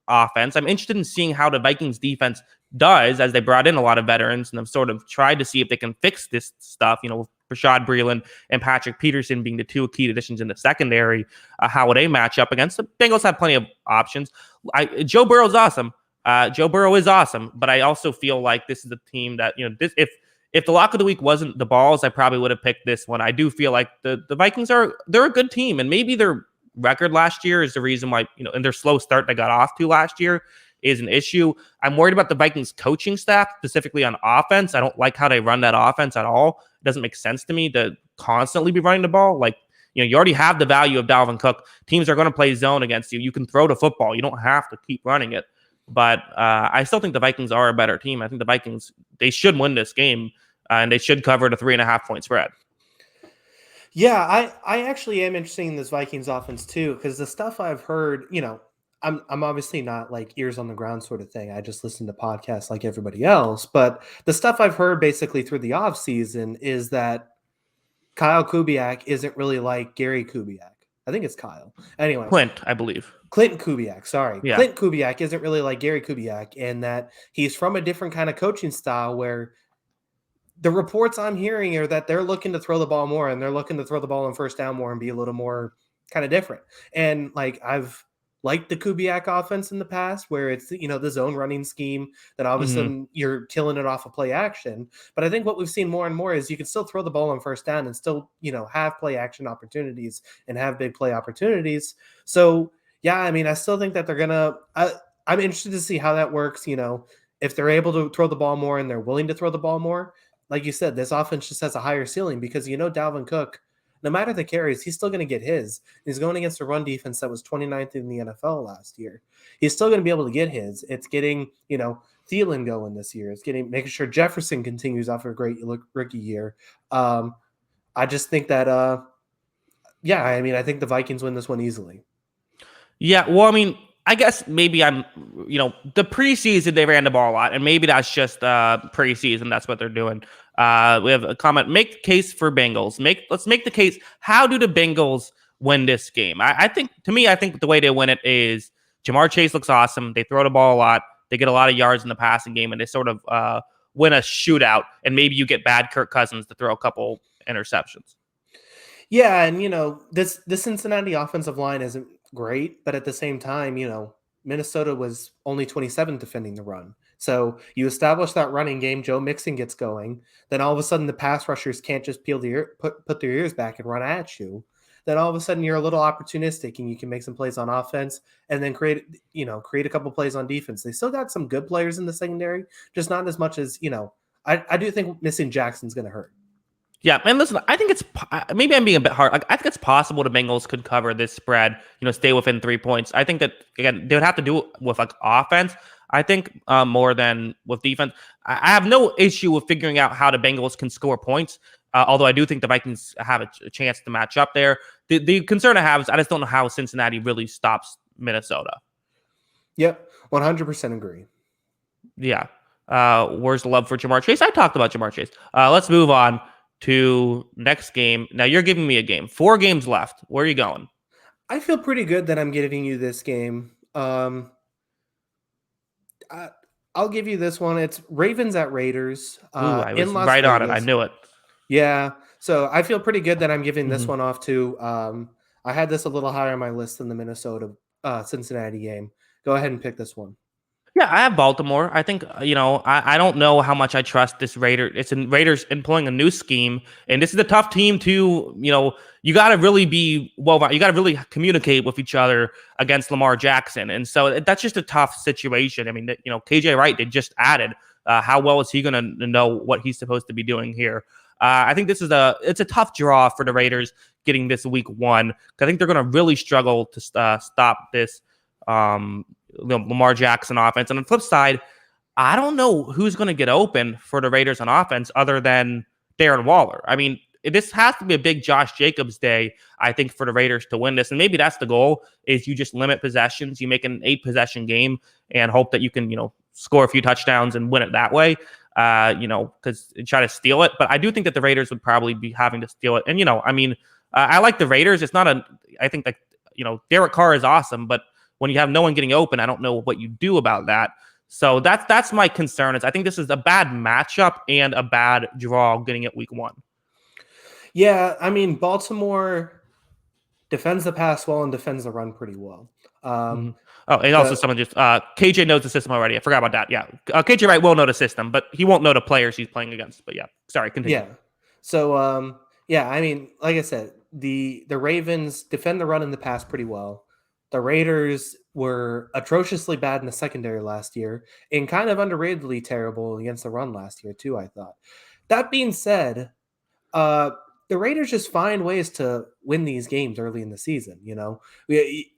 offense. I'm interested in seeing how the Vikings defense does as they brought in a lot of veterans and have sort of tried to see if they can fix this stuff. Rashad Breeland and Patrick Peterson being the two key additions in the secondary. How would they match up against the Bengals? Have plenty of options. Joe Burrow is awesome. Joe Burrow is awesome, but I also feel like this is a team that this if the lock of the week wasn't the balls, I probably would have picked this one. I do feel like the Vikings they're a good team, and maybe their record last year is the reason why and their slow start they got off to last year is an issue. I'm worried about the Vikings coaching staff, specifically on offense. I don't like how they run that offense at all. It doesn't make sense to me to constantly be running the ball. Like, you already have the value of Dalvin Cook. Teams are going to play zone against you. You can throw the football. You don't have to keep running it. But I still think the Vikings are a better team. I think the Vikings, they should win this game, and they should cover the 3.5-point spread. Yeah, I actually am interested in this Vikings offense too, because the stuff I've heard, I'm obviously not like ears on the ground sort of thing. I just listen to podcasts like everybody else. But the stuff I've heard basically through the offseason is that Kyle Kubiak isn't really like Gary Kubiak. I think it's Kyle. Anyway, Clint, I believe. Clinton Kubiak, sorry. Yeah. Clint Kubiak isn't really like Gary Kubiak in that he's from a different kind of coaching style where the reports I'm hearing are that they're looking to throw the ball more and they're looking to throw the ball on first down more and be a little more kind of different. And like I've liked the Kubiak offense in the past where it's the zone running scheme that all of a sudden you're killing it off of play action. But I think what we've seen more and more is you can still throw the ball on first down and still have play action opportunities and have big play opportunities. So yeah, I mean I still think that they're gonna. I'm interested to see how that works. If they're able to throw the ball more and they're willing to throw the ball more. Like you said, this offense just has a higher ceiling because Dalvin Cook, no matter the carries, he's still going to get his. He's going against a run defense that was 29th in the NFL last year. He's still going to be able to get his. It's getting, Thielen going this year. It's making sure Jefferson continues off a great rookie year. I just think that, I think the Vikings win this one easily. Yeah, well, I mean, I guess maybe the preseason they ran the ball a lot, and maybe that's just preseason. That's what they're doing. We have a comment. Make the case for Bengals. Let's make the case. How do the Bengals win this game? I think the way they win it is Jamar Chase looks awesome. They throw the ball a lot. They get a lot of yards in the passing game, and they sort of win a shootout. And maybe you get bad Kirk Cousins to throw a couple interceptions. Yeah, and this Cincinnati offensive line isn't great, but at the same time, Minnesota was only 27th defending the run. So you establish that running game, Joe Mixon gets going, then all of a sudden the pass rushers can't just put their ears back and run at you. Then all of a sudden you're a little opportunistic and you can make some plays on offense and then create a couple plays on defense. They still got some good players in the secondary, just not as much as, I do think missing Jackson's going to hurt. Yeah, and listen, I think maybe I'm being a bit hard. I think it's possible the Bengals could cover this spread, stay within 3 points. I think that, again, they would have to do it with offense, I think, more than with defense. I have no issue with figuring out how the Bengals can score points. Although I do think the Vikings have a chance to match up there. The concern I have is I just don't know how Cincinnati really stops Minnesota. Yep, 100% agree. Yeah. Where's the love for Jamar Chase? I talked about Jamar Chase. Let's move on to next game. Now you're giving me a game. 4 games left. Where are you going? I feel pretty good that I'm giving you this game. I'll give you this one. It's Ravens at Raiders Ooh, I in was Las right on it. I Vegas. knew it. Yeah, so I feel pretty good that I'm giving this Mhm. one off too. I had this a little higher on my list than the Minnesota Cincinnati game. Go ahead and pick this one. Yeah, I have Baltimore. I think I don't know how much I trust this Raider. It's in Raiders employing a new scheme, and this is a tough team to you got to really be well. You got to really communicate with each other against Lamar Jackson, and so that's just a tough situation. I mean, KJ Wright they just added. How well is he going to know what he's supposed to be doing here? I think it's a tough draw for the Raiders getting this week 1. I think they're going to really struggle to stop this. Lamar Jackson offense. And on the flip side, I don't know who's going to get open for the Raiders on offense other than Darren Waller. I mean, this has to be a big Josh Jacobs day, I think, for the Raiders to win this. And maybe that's the goal, is you just limit possessions. You make an 8-possession game and hope that you can, score a few touchdowns and win it that way, because try to steal it. But I do think that the Raiders would probably be having to steal it. And, I like the Raiders. It's not I think that, Derek Carr is awesome, but when you have no one getting open, I don't know what you do about that. So that's my concern. I think this is a bad matchup and a bad draw getting it week 1. Yeah, I mean, Baltimore defends the pass well and defends the run pretty well. Mm-hmm. Oh, and also someone just KJ knows the system already. I forgot about that. Yeah, KJ Wright will know the system, but he won't know the players he's playing against. But yeah, sorry, continue. Yeah. So yeah, I mean, like I said, the Ravens defend the run and the pass pretty well. The Raiders were atrociously bad in the secondary last year and kind of underratedly terrible against the run last year too, I thought. That being said, the Raiders just find ways to win these games early in the season.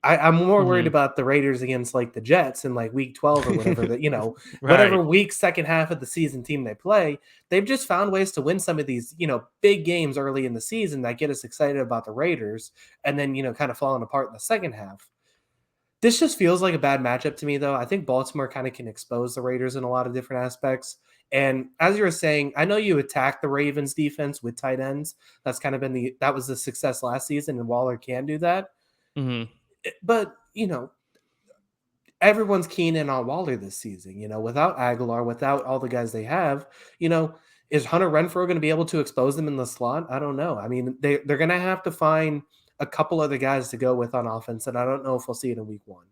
I'm more worried about the Raiders against like the Jets in like week 12 or whatever that, Right. whatever week, second half of the season team they play, they've just found ways to win some of these, big games early in the season that get us excited about the Raiders and then, kind of falling apart in the second half. This just feels like a bad matchup to me, though. I think Baltimore kind of can expose the Raiders in a lot of different aspects. And as you were saying, I know you attack the Ravens defense with tight ends. That's kind of been that was the success last season, and Waller can do that. Mm-hmm. But, everyone's keen in on Waller this season. Without Aguilar, without all the guys they have, is Hunter Renfrow going to be able to expose them in the slot? I don't know. I mean, they're going to have to find a couple other guys to go with on offense, and I don't know if we'll see it in week 1.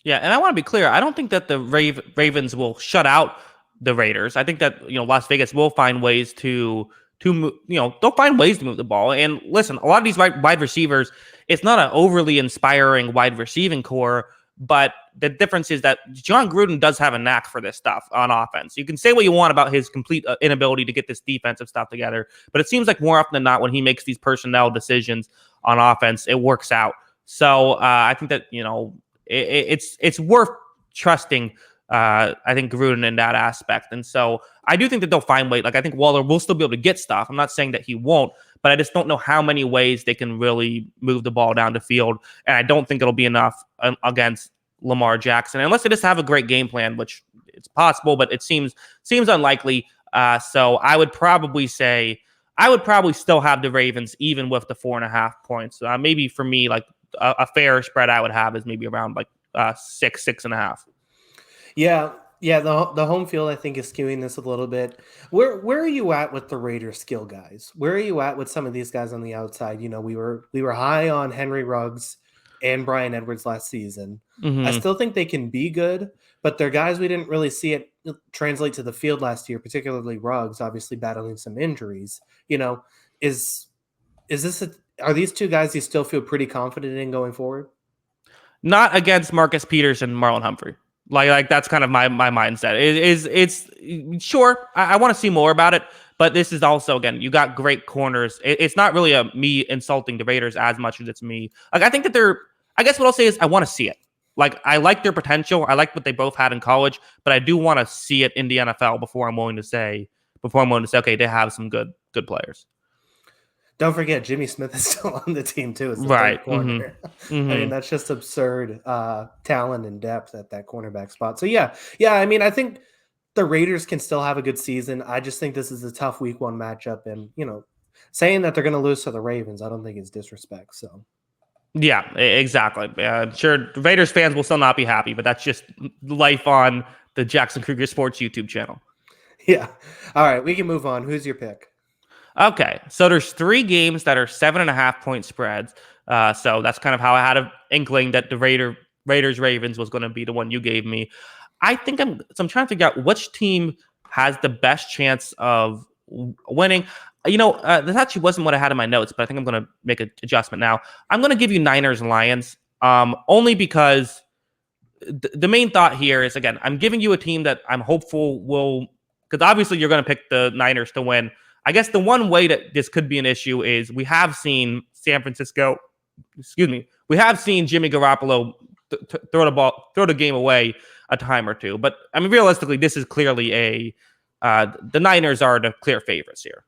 Yeah, and I want to be clear. I don't think that the Ravens will shut out the Raiders. I think that Las Vegas will find ways to move, they'll find ways to move the ball. And listen, a lot of these wide receivers, it's not an overly inspiring wide receiving core, but the difference is that John Gruden does have a knack for this stuff on offense. You can say what you want about his complete inability to get this defensive stuff together, but it seems like more often than not, when he makes these personnel decisions on offense, it works out. So I think that it's worth trusting. I think Gruden in that aspect, and so I do think that they'll find ways. Like I think Waller will still be able to get stuff. I'm not saying that he won't, but I just don't know how many ways they can really move the ball down the field, and I don't think it'll be enough against Lamar Jackson unless they just have a great game plan, which it's possible, but it seems unlikely. So I would probably still have the Ravens even with the 4.5 points. Maybe for me, like a fair spread I would have is maybe around like 6.5. Yeah. The home field I think is skewing this a little bit. Where are you at with the Raiders skill guys? Where are you at with some of these guys on the outside? We were high on Henry Ruggs and Bryan Edwards last season. Mm-hmm. I still think they can be good, but they're guys we didn't really see it translate to the field last year, particularly Ruggs, obviously battling some injuries. Are these two guys you still feel pretty confident in going forward? Not against Marcus Peters and Marlon Humphrey. Like that's kind of my mindset. It's sure I want to see more about it, but this is also, again, you got great corners. It's not really me insulting the Raiders as much as it's me. Like I think that I guess what I'll say is I want to see it. Like I like their potential. I like what they both had in college, but I do want to see it in the NFL before I'm willing to say okay, they have some good players. Don't forget, Jimmy Smith is still on the team too. It's the third Right. corner. I mean, that's just absurd talent and depth at that cornerback spot. So yeah. I mean, I think the Raiders can still have a good season. I just think this is a tough week 1 matchup, and saying that they're going to lose to the Ravens, I don't think is disrespect. So Yeah, exactly. I'm sure Raiders fans will still not be happy, but that's just life on the Jackson Kruger Sports YouTube channel. yeah. All right, we can move on. Who's your pick? Okay, so there's 3 games that are 7.5-point spreads. So that's kind of how I had an inkling that the Raiders Ravens was going to be the one you gave me. I'm trying to figure out which team has the best chance of winning. This actually wasn't what I had in my notes, but I think I'm going to make an adjustment now. I'm going to give you Niners and Lions, only because the main thought here is, again, I'm giving you a team that I'm hopeful will, because obviously you're going to pick the Niners to win. I guess the one way that this could be an issue is we have seen we have seen Jimmy Garoppolo throw the game away a time or two. But I mean, realistically, this is clearly the Niners are the clear favorites here.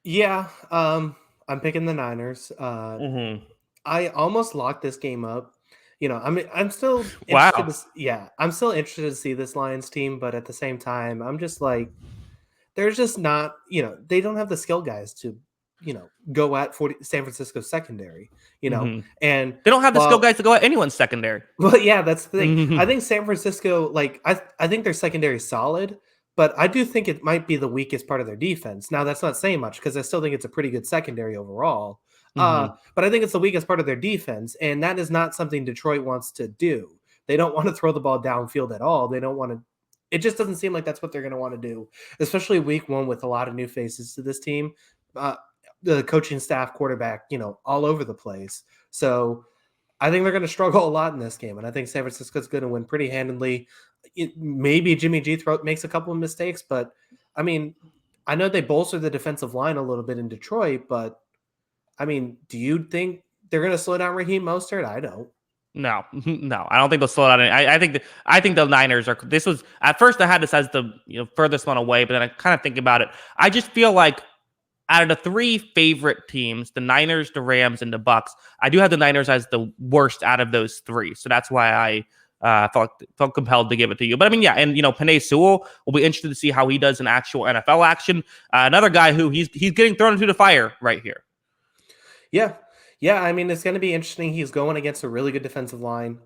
Yeah, I'm picking the Niners. I almost locked this game up. I'm still interested. I'm still interested to see this Lions team, but at the same time, I'm just like, there's just not, they don't have the skill guys to, go at San Francisco secondary, and they don't have the skill guys to go at anyone's secondary. Well, yeah, that's the thing. I think San Francisco, I think their secondary is solid, but I do think it might be the weakest part of their defense. Now, that's not saying much because I still think it's a pretty good secondary overall. But I think it's the weakest part of their defense, and that is not something Detroit wants to do. They don't want to throw the ball downfield at all. They don't want to. It just doesn't seem like that's what they're going to want to do, especially week 1 with a lot of new faces to this team. The coaching staff, quarterback, all over the place. So I think they're going to struggle a lot in this game, and I think San Francisco's going to win pretty handily. Maybe Jimmy G makes a couple of mistakes, but I mean, I know they bolstered the defensive line a little bit in Detroit, but I mean, do you think they're going to slow down Raheem Mostert? I don't. No, I don't think they'll slow down. I think the Niners are. This was at first I had this as the furthest one away, but then I kind of think about it. I just feel like out of the 3 favorite teams, the Niners, the Rams, and the Bucks, I do have the Niners as the worst out of those 3. So that's why I felt compelled to give it to you. But I mean, yeah, and Penei Sewell, will be interested to see how he does in actual NFL action. Another guy who he's getting thrown into the fire right here. Yeah, I mean, it's going to be interesting. He's going against a really good defensive line.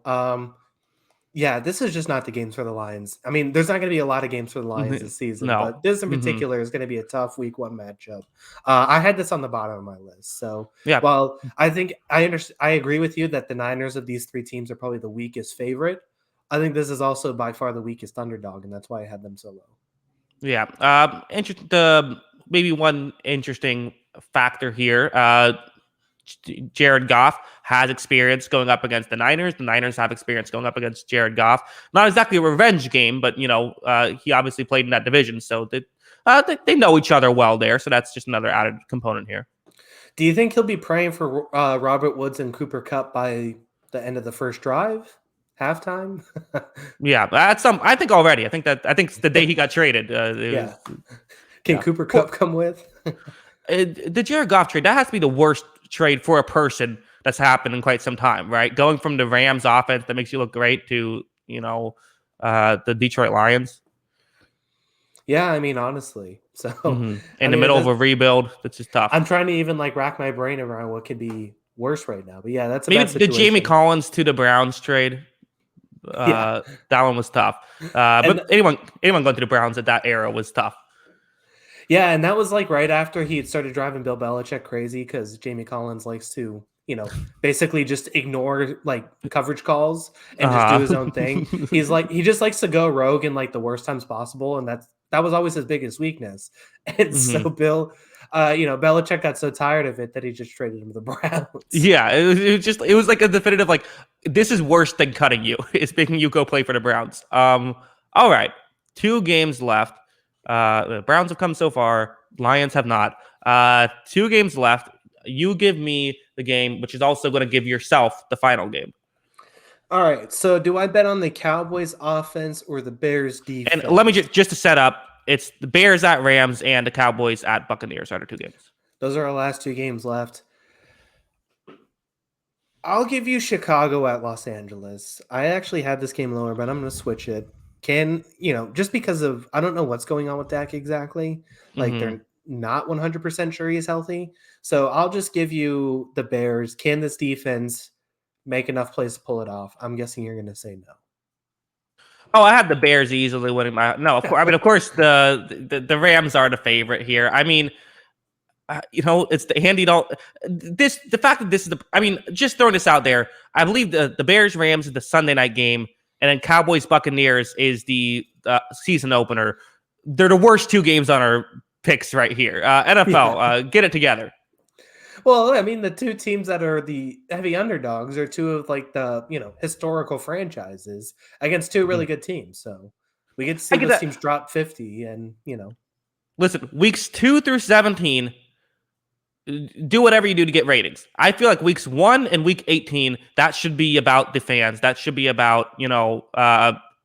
Yeah, this is just not the games for the Lions. I mean, there's not going to be a lot of games for the Lions this season, but this in particular is going to be a tough week 1 matchup. I had this on the bottom of my list. So, yeah. While I think I agree with you that the Niners of these 3 teams are probably the weakest favorite, I think this is also by far the weakest underdog, and that's why I had them so low. Yeah. Maybe one interesting factor here. Jared Goff has experience going up against the Niners. The Niners have experience going up against Jared Goff. Not exactly a revenge game, but he obviously played in that division, so they know each other well there. So that's just another added component here. Do you think he'll be praying for Robert Woods and Cooper Kupp by the end of the first drive, halftime? Yeah, I think already. I think it's the day he got traded. Can Cooper Kupp come with? The Jared Goff trade, that has to be the worst trade for a person that's happened in quite some time, right? Going from the Rams offense that makes you look great to, the Detroit Lions. Yeah, I mean, honestly. So in the middle of a rebuild, that's just tough. I'm trying to even rack my brain around what could be worse right now. But yeah, that's maybe the Jamie Collins to the Browns trade. That one was tough. But anyone going to the Browns at that era was tough. Yeah, and that was right after he had started driving Bill Belichick crazy because Jamie Collins likes to, basically just ignore coverage calls and just do his own thing. He just likes to go rogue in the worst times possible, and that was always his biggest weakness. And so Belichick got so tired of it that he just traded him to the Browns. Yeah, it was like a definitive this is worse than cutting you. It's making you go play for the Browns. All right, 2 games left. The Browns have come so far. Lions have not. 2 games left. You give me the game, which is also going to give yourself the final game. All right. So do I bet on the Cowboys offense or the Bears defense? And let me just to set up, it's the Bears at Rams and the Cowboys at Buccaneers are the 2 games. Those are our last two games left. I'll give you Chicago at Los Angeles. I actually had this game lower, but I'm going to switch it. Just because of, I don't know what's going on with Dak exactly. Like, Mm-hmm. they're not 100% sure he's healthy. So I'll just give you the Bears. Can this defense make enough plays to pull it off? I'm guessing you're going to say no. Oh, I had the Bears easily winning my. No, of course. I mean, of course, the Rams are the favorite here. I mean, it's the Andy Dalton. The fact that this is the. I mean, just throwing this out there. I believe the Bears Rams is the Sunday night game, and then Cowboys Buccaneers is the season opener. They're the worst two games on our picks right here. NFL, get it together. Well, I mean, the two teams that are the heavy underdogs are two of like the historical franchises against two really good teams. So we get to see I get those that. teams drop 50, and Listen, weeks 2 through 17, do whatever you do to get ratings. I feel like weeks 1 and week 18, that should be about the fans. That should be about,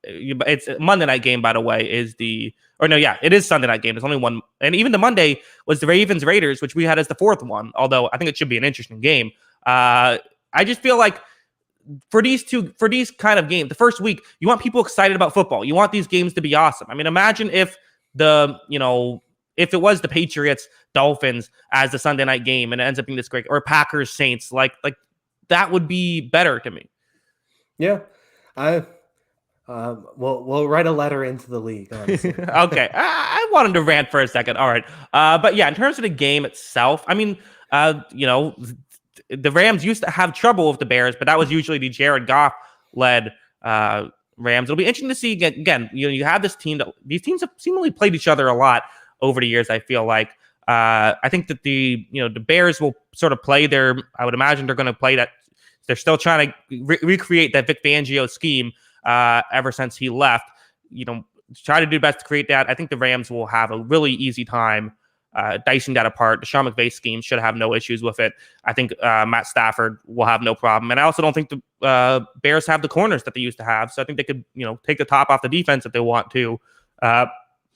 it's Monday night game, by the way, it is Sunday night game. There's only one. And even the Monday was the Ravens Raiders, which we had as the fourth one, although I think it should be an interesting game. I just feel like for these kind of games, the first week, you want people excited about football. You want these games to be awesome. I mean, imagine if if it was the Patriots Dolphins as the Sunday night game and it ends up being this great, or Packers Saints, like that would be better to me. Yeah, we'll write a letter into the league. Okay, I wanted to rant for a second. All right, but yeah, in terms of the game itself, I mean, the Rams used to have trouble with the Bears, but that was usually the Jared Goff led Rams. It'll be interesting to see again. You have this team these teams have seemingly played each other a lot over the years. I feel like I think that the Bears will sort of play their. I would imagine they're going to play that. They're still trying to recreate that Vic Fangio scheme ever since he left. Try to do best to create that. I think the Rams will have a really easy time dicing that apart. The Sean McVay scheme should have no issues with it. I think Matt Stafford will have no problem. And I also don't think the Bears have the corners that they used to have. So I think they could, take the top off the defense if they want to.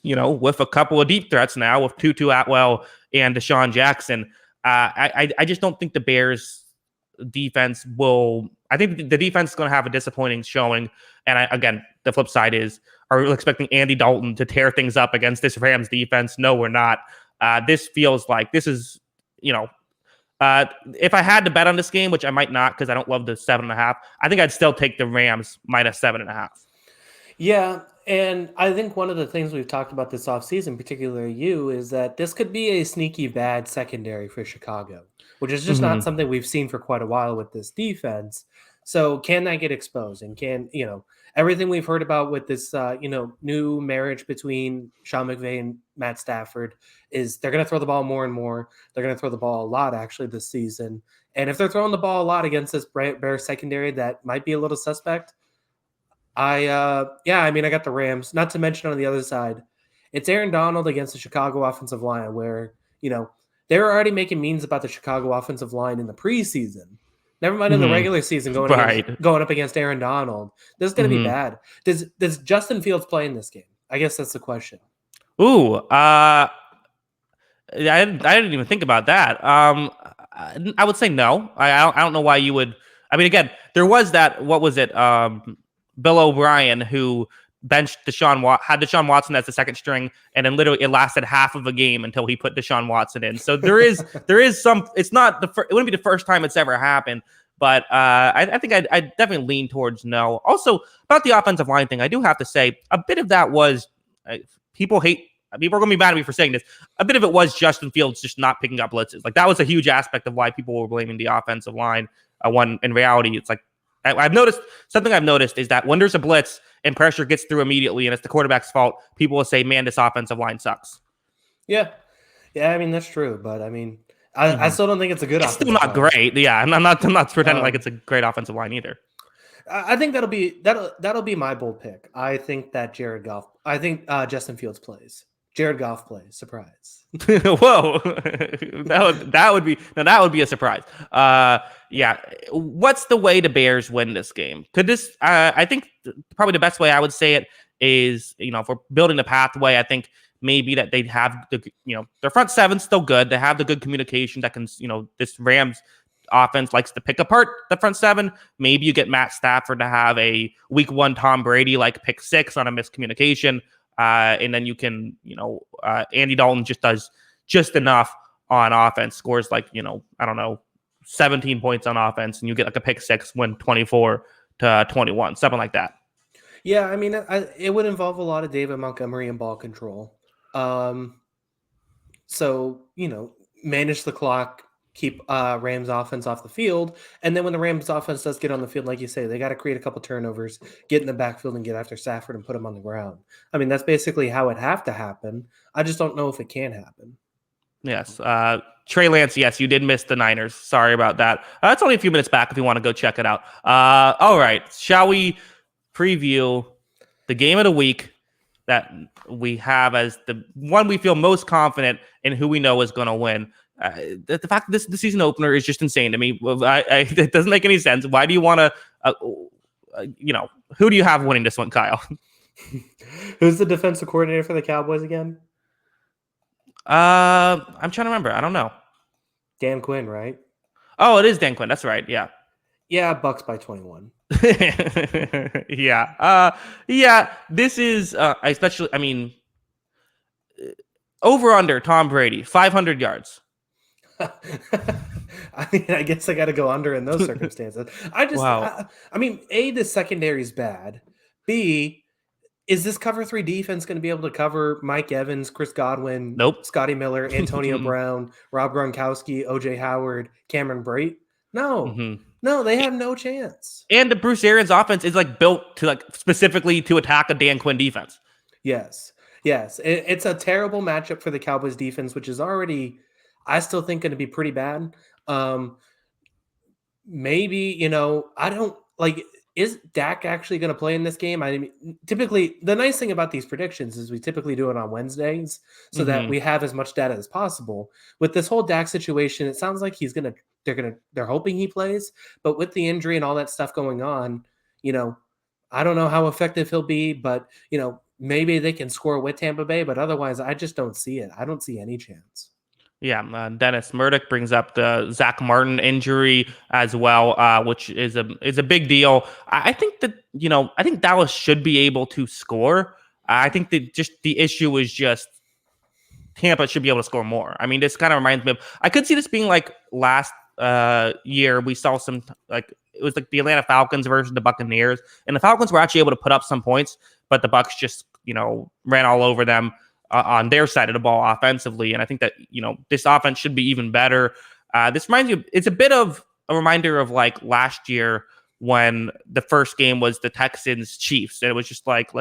With a couple of deep threats now with Tutu Atwell and Deshaun Jackson. I just don't think the Bears defense will. I think the defense is going to have a disappointing showing. And again, the flip side is, are we expecting Andy Dalton to tear things up against this Rams defense? No, we're not. This feels like this is, if I had to bet on this game, which I might not because I don't love the 7.5, I think I'd still take the Rams minus 7.5. Yeah, and I think one of the things we've talked about this offseason, particularly you, is that this could be a sneaky bad secondary for Chicago, which is just not something we've seen for quite a while with this defense. So can that get exposed? And can, everything we've heard about with this, new marriage between Sean McVay and Matt Stafford is they're going to throw the ball more and more. They're going to throw the ball a lot, actually, this season. And if they're throwing the ball a lot against this Bears secondary that might be a little suspect, I got the Rams. Not to mention on the other side, it's Aaron Donald against the Chicago offensive line where, they were already making memes about the Chicago offensive line in the preseason. Never mind in the regular season going up against Aaron Donald. This is going to be bad. Does Justin Fields play in this game? I guess that's the question. Ooh, I didn't even think about that. I would say no. I don't know why you would. I mean, again, there was that. What was it? Bill O'Brien who benched had Deshaun Watson as the second string, and then literally it lasted half of a game until he put Deshaun Watson in. So there is some. It's not it wouldn't be the first time it's ever happened, but I think I definitely lean towards no. Also about the offensive line thing, I do have to say a bit of that was people are going to be mad at me for saying this. A bit of it was Justin Fields just not picking up blitzes. Like that was a huge aspect of why people were blaming the offensive line. When in reality, it's like I've noticed is that when there's a blitz and pressure gets through immediately and it's the quarterback's fault, people will say, man, this offensive line sucks. Yeah. I mean, that's true. But I mean, I still don't think it's a good offensive line. It's still not great. Yeah. I'm not pretending like it's a great offensive line either. I think that'll be my bold pick. I think that Justin Fields plays. Jared Goff plays. Surprise. Whoa. that would be a surprise. Yeah. What's the way the Bears win this game? I think probably the best way I would say it is, if we're building the pathway, I think maybe that they'd have their front seven's still good. They have the good communication that can, this Rams offense likes to pick apart the front seven. Maybe you get Matt Stafford to have a week one Tom Brady like pick six on a miscommunication. And then you can, Andy Dalton just does just enough on offense, scores like, I don't know, 17 points on offense, and you get like a pick six, win 24-21, something like that. Yeah, I mean, it would involve a lot of David Montgomery and ball control. So, manage the clock, keep Rams offense off the field. And then when the Rams offense does get on the field, like you say, they got to create a couple turnovers, get in the backfield and get after Stafford and put him on the ground. I mean, that's basically how it have to happen. I just don't know if it can happen. Yes. Trey Lance, yes, you did miss the Niners. Sorry about that. It's only a few minutes back if you want to go check it out. All right. Shall we preview the game of the week that we have as the one we feel most confident in, who we know is going to win? The fact that the season opener is just insane to me. It doesn't make any sense. Why do you want to, who do you have winning this one, Kyle? Who's the defensive coordinator for the Cowboys again? I'm trying to remember. I don't know. Dan Quinn, right? Oh, it is Dan Quinn. That's right. Yeah. Yeah, Bucks by 21. Yeah. Yeah. This is especially, I mean, over under Tom Brady, 500 yards. I mean, I guess I got to go under in those circumstances. Wow. I mean, A, the secondary is bad. B, is this cover three defense going to be able to cover Mike Evans, Chris Godwin, Nope. Scotty Miller, Antonio Brown, Rob Gronkowski, OJ Howard, Cameron Brate? No. Mm-hmm. No, they have no chance. And the Bruce Arians offense is like built to like specifically to attack a Dan Quinn defense. Yes. It's a terrible matchup for the Cowboys defense, which is already, I still think, going to be pretty bad. Maybe, I don't like, is Dak actually going to play in this game? I mean, typically, the nice thing about these predictions is we typically do it on Wednesdays so that we have as much data as possible. With this whole Dak situation, it sounds like they're hoping he plays, but with the injury and all that stuff going on, I don't know how effective he'll be, but, maybe they can score with Tampa Bay, but otherwise, I just don't see it. I don't see any chance. Yeah, Dennis Murdoch brings up the Zach Martin injury as well, which is a big deal. I think that I think Dallas should be able to score. I think that just the issue is just Tampa should be able to score more. I mean, this kind of reminds me of, I could see this being like last year. We saw some, like, it was like the Atlanta Falcons versus the Buccaneers, and the Falcons were actually able to put up some points, but the Bucs just ran all over them on their side of the ball offensively. And I think that, this offense should be even better. This reminds me, it's a bit of a reminder of like last year when the first game was the Texans Chiefs. And it was just like,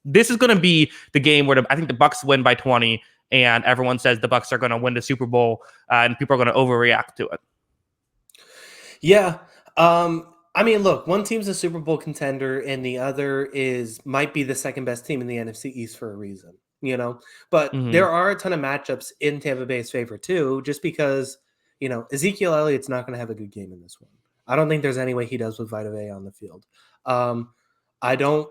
this is going to be the game where I think the Bucs win by 20 and everyone says the Bucs are going to win the Super Bowl and people are going to overreact to it. Yeah. I mean, look, one team's a Super Bowl contender and the other might be the second best team in the NFC East for a reason. But there are a ton of matchups in Tampa Bay's favor too, just because, Ezekiel Elliott's not going to have a good game in this one. I don't think there's any way he does with Vita Vea on the field. I don't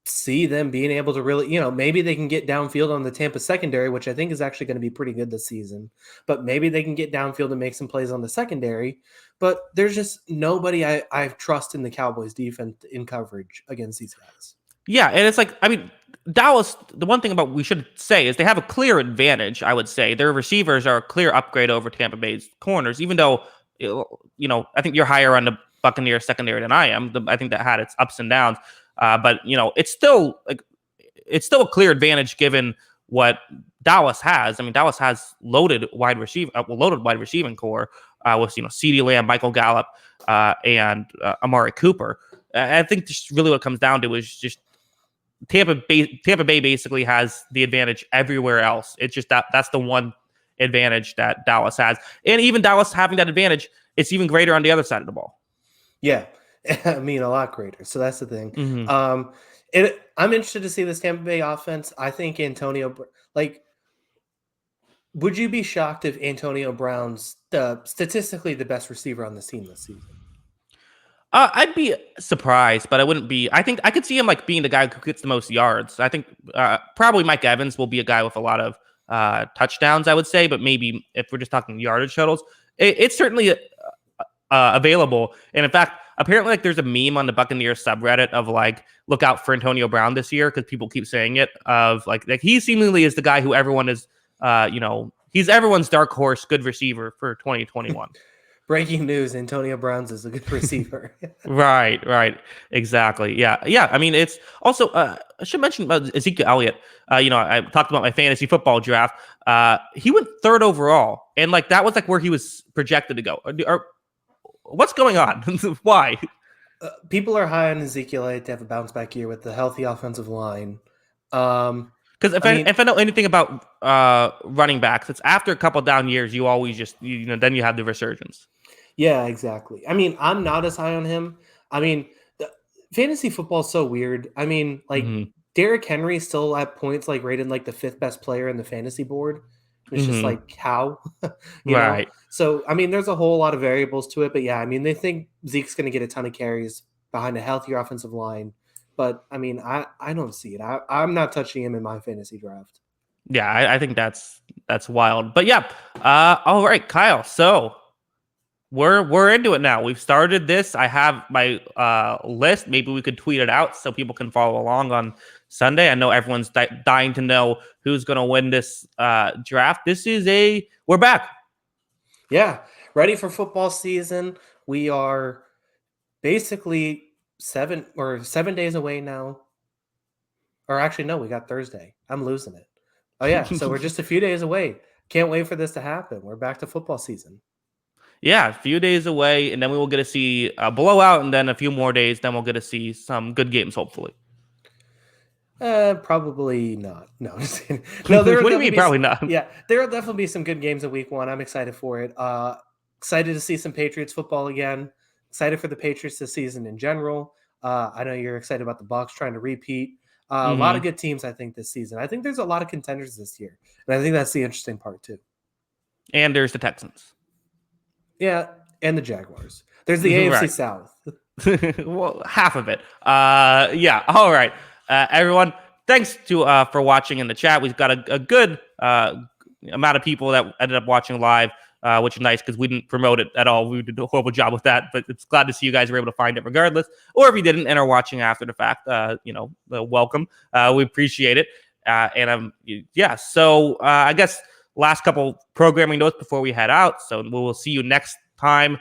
see them being able to really, maybe they can get downfield on the Tampa secondary, which I think is actually going to be pretty good this season, but maybe they can get downfield and make some plays on the secondary, but there's just nobody I trust in the Cowboys defense in coverage against these guys. Yeah, and it's like, I mean, Dallas, the one thing about we should say is they have a clear advantage, I would say. Their receivers are a clear upgrade over Tampa Bay's corners, even though, I think you're higher on the Buccaneers secondary than I am. I think that had its ups and downs. But, it's still a clear advantage given what Dallas has. I mean, Dallas has loaded wide receiving core with, CeeDee Lamb, Michael Gallup, and Amari Cooper. I think just really what it comes down to is just Tampa Bay basically has the advantage everywhere else. It's just that's the one advantage that Dallas has. And even Dallas having that advantage, it's even greater on the other side of the ball. Yeah. I mean, a lot greater. So that's the thing. Mm-hmm. I'm interested to see this Tampa Bay offense. I think would you be shocked if Antonio Brown's statistically the best receiver on this team this season? I'd be surprised, but I wouldn't be. I think I could see him like being the guy who gets the most yards. I think probably Mike Evans will be a guy with a lot of touchdowns, I would say, but maybe if we're just talking yardage totals, it's certainly available. And in fact, apparently, like there's a meme on the Buccaneers subreddit of like, look out for Antonio Brown this year because people keep saying it. Of like he seemingly is the guy who everyone is, he's everyone's dark horse, good receiver for 2021. Breaking news: Antonio Brown's is a good receiver. Right, exactly. Yeah. I mean, it's also I should mention about Ezekiel Elliott. I talked about my fantasy football draft. He went third overall, and like that was like where he was projected to go. What's going on? Why? People are high on Ezekiel Elliott to have a bounce back year with the healthy offensive line. Because if I know anything about running backs, it's after a couple down years, you always just then you have the resurgence. Yeah, exactly. I mean, I'm not as high on him. I mean, fantasy football is so weird. I mean, like Derrick Henry still at points like rated like the 5th best player in the fantasy board. It's just like how, right? know? So I mean, there's a whole lot of variables to it, but yeah, I mean, they think Zeke's going to get a ton of carries behind a healthier offensive line, but I mean, I don't see it. I'm not touching him in my fantasy draft. Yeah, I think that's wild. But yeah, all right, Kyle. So we're into it now. We've started this. I have my list. Maybe we could tweet it out so people can follow along on Sunday. I know everyone's dying to know who's going to win this draft. We're back. Yeah, ready for football season. We are basically 7 days away now. Or actually, no, we got Thursday. I'm losing it. Oh yeah, so we're just a few days away. Can't wait for this to happen. We're back to football season. Yeah, a few days away, and then we will get to see a blowout, and then a few more days, then we'll get to see some good games, hopefully. Probably not. No, just kidding. No. What do you mean, probably not? Yeah, there will definitely be some good games in week 1. I'm excited for it. Excited to see some Patriots football again. Excited for the Patriots this season in general. I know you're excited about the Bucs trying to repeat. A lot of good teams, I think, this season. I think there's a lot of contenders this year, and I think that's the interesting part too. And there's the Texans. Yeah, and the Jaguars. There's the AFC South. Well, half of it. Yeah. All right, everyone. Thanks for watching in the chat. We've got a good amount of people that ended up watching live, which is nice because we didn't promote it at all. We did a horrible job with that, but it's glad to see you guys were able to find it regardless. Or if you didn't and are watching after the fact, welcome. We appreciate it. So I guess last couple programming notes before we head out. So we will see you next time.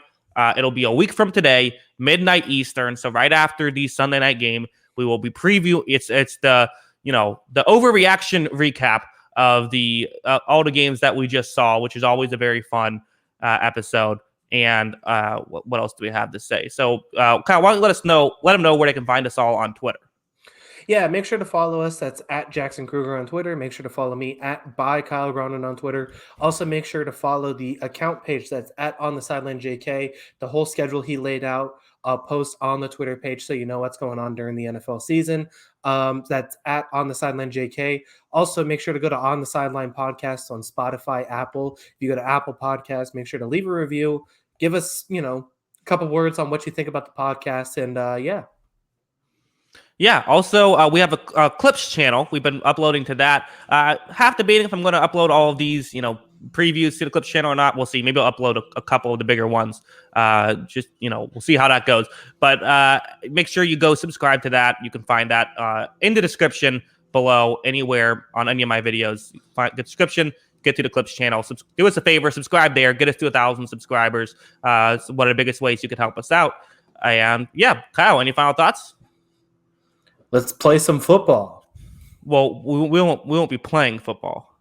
It'll be a week from today, midnight Eastern. So right after the Sunday night game, we will be preview. It's the overreaction recap of the all the games that we just saw, which is always a very fun episode. And what else do we have to say? So Kyle, why don't you let them know where they can find us all on Twitter. Yeah, make sure to follow us. That's at Jackson Kruger on Twitter. Make sure to follow me at by Kyle Gronin on Twitter. Also, make sure to follow the account page that's at On the Sideline JK. The whole schedule he laid out, post on the Twitter page so you know what's going on during the NFL season. That's at On the Sideline JK. Also, make sure to go to On the Sideline Podcast on Spotify, Apple. If you go to Apple Podcasts, make sure to leave a review. Give us, a couple words on what you think about the podcast. And yeah. Yeah. Also, we have a Clips channel. We've been uploading to that. Half debating if I'm going to upload all of these, previews to the Clips channel or not. We'll see. Maybe I'll upload a couple of the bigger ones. We'll see how that goes. But make sure you go subscribe to that. You can find that in the description below, anywhere on any of my videos. Find the description. Get to the Clips channel. Do us a favor. Subscribe there. Get us to 1,000 subscribers. It's one of the biggest ways you could help us out. And yeah, Kyle, any final thoughts? Let's play some football. Well, we won't be playing football.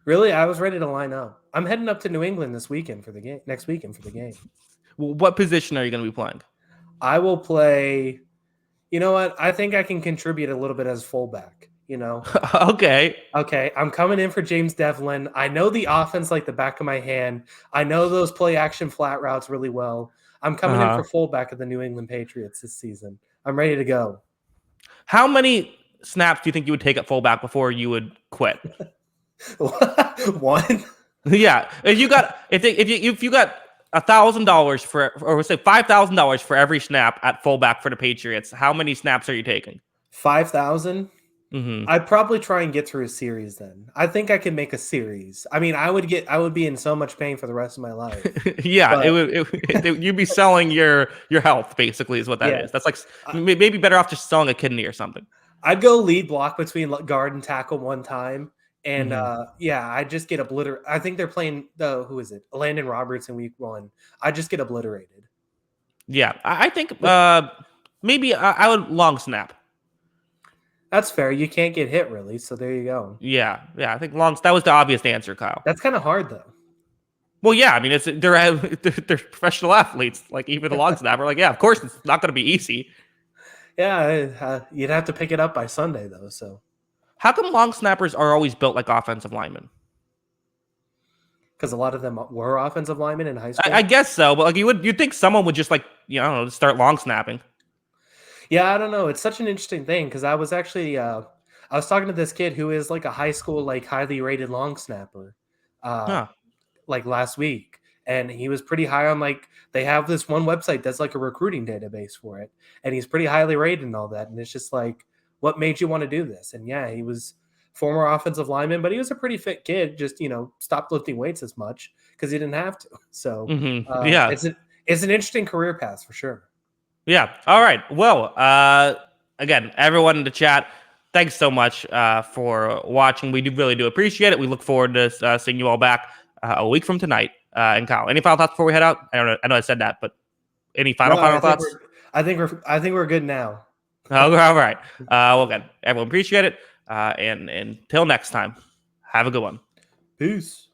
Really? I was ready to line up. I'm heading up to New England this weekend for the game. Next weekend for the game. Well, what position are you going to be playing? I will play. You know what? I think I can contribute a little bit as fullback. Okay. I'm coming in for James Devlin. I know the offense like the back of my hand. I know those play action flat routes really well. I'm coming in for fullback of the New England Patriots this season. I'm ready to go. How many snaps do you think you would take at fullback before you would quit? One. Yeah, if you got $1,000 or we'll say $5,000 for every snap at fullback for the Patriots, how many snaps are you taking? 5,000. Mm-hmm. I'd probably try and get through a series then. I think I could make a series. I mean, I would be in so much pain for the rest of my life. Yeah, But you'd be selling your health basically is what that yeah, is. That's like I- maybe better off just selling a kidney or something. I'd go lead block between guard and tackle one time. And Hmm. yeah, I just get obliterated. I think they're playing the who is it? Landon Roberts in week 1. I just get obliterated. Yeah, I think But maybe I would long snap. that's fair. You can't get hit really, so there you go. Yeah, I think long. That was the obvious answer, Kyle. That's kind of hard though. Well, yeah, I mean they're professional athletes. Like even the long snapper, like yeah, of course it's not going to be easy. Yeah, you'd have to pick it up by Sunday though. So How come long snappers are always built like offensive linemen? because a lot of them were offensive linemen in high school. I guess so, but like you'd think someone would just like I don't know start long snapping. Yeah, I don't know. It's such an interesting thing because I was actually I was talking to this kid who is like a high school like highly rated long snapper, uh, Huh. like last week, and he was pretty high on like they have this one website that's like a recruiting database for it, and he's pretty highly rated and all that, and it's just like, what made you want to do this? And yeah, he was former offensive lineman, but he was a pretty fit kid. Just stopped lifting weights as much because he didn't have to. So Yeah. it's an interesting career path for sure. Yeah. All right. Well, again, everyone in the chat, thanks so much for watching. We really do appreciate it. We look forward to seeing you all back a week from tonight. And Kyle, any final thoughts before we head out? I know I said that, but any final No, thoughts? I think we're good now. Oh, all right. Well, again, everyone appreciate it. And until next time, have a good one. Peace.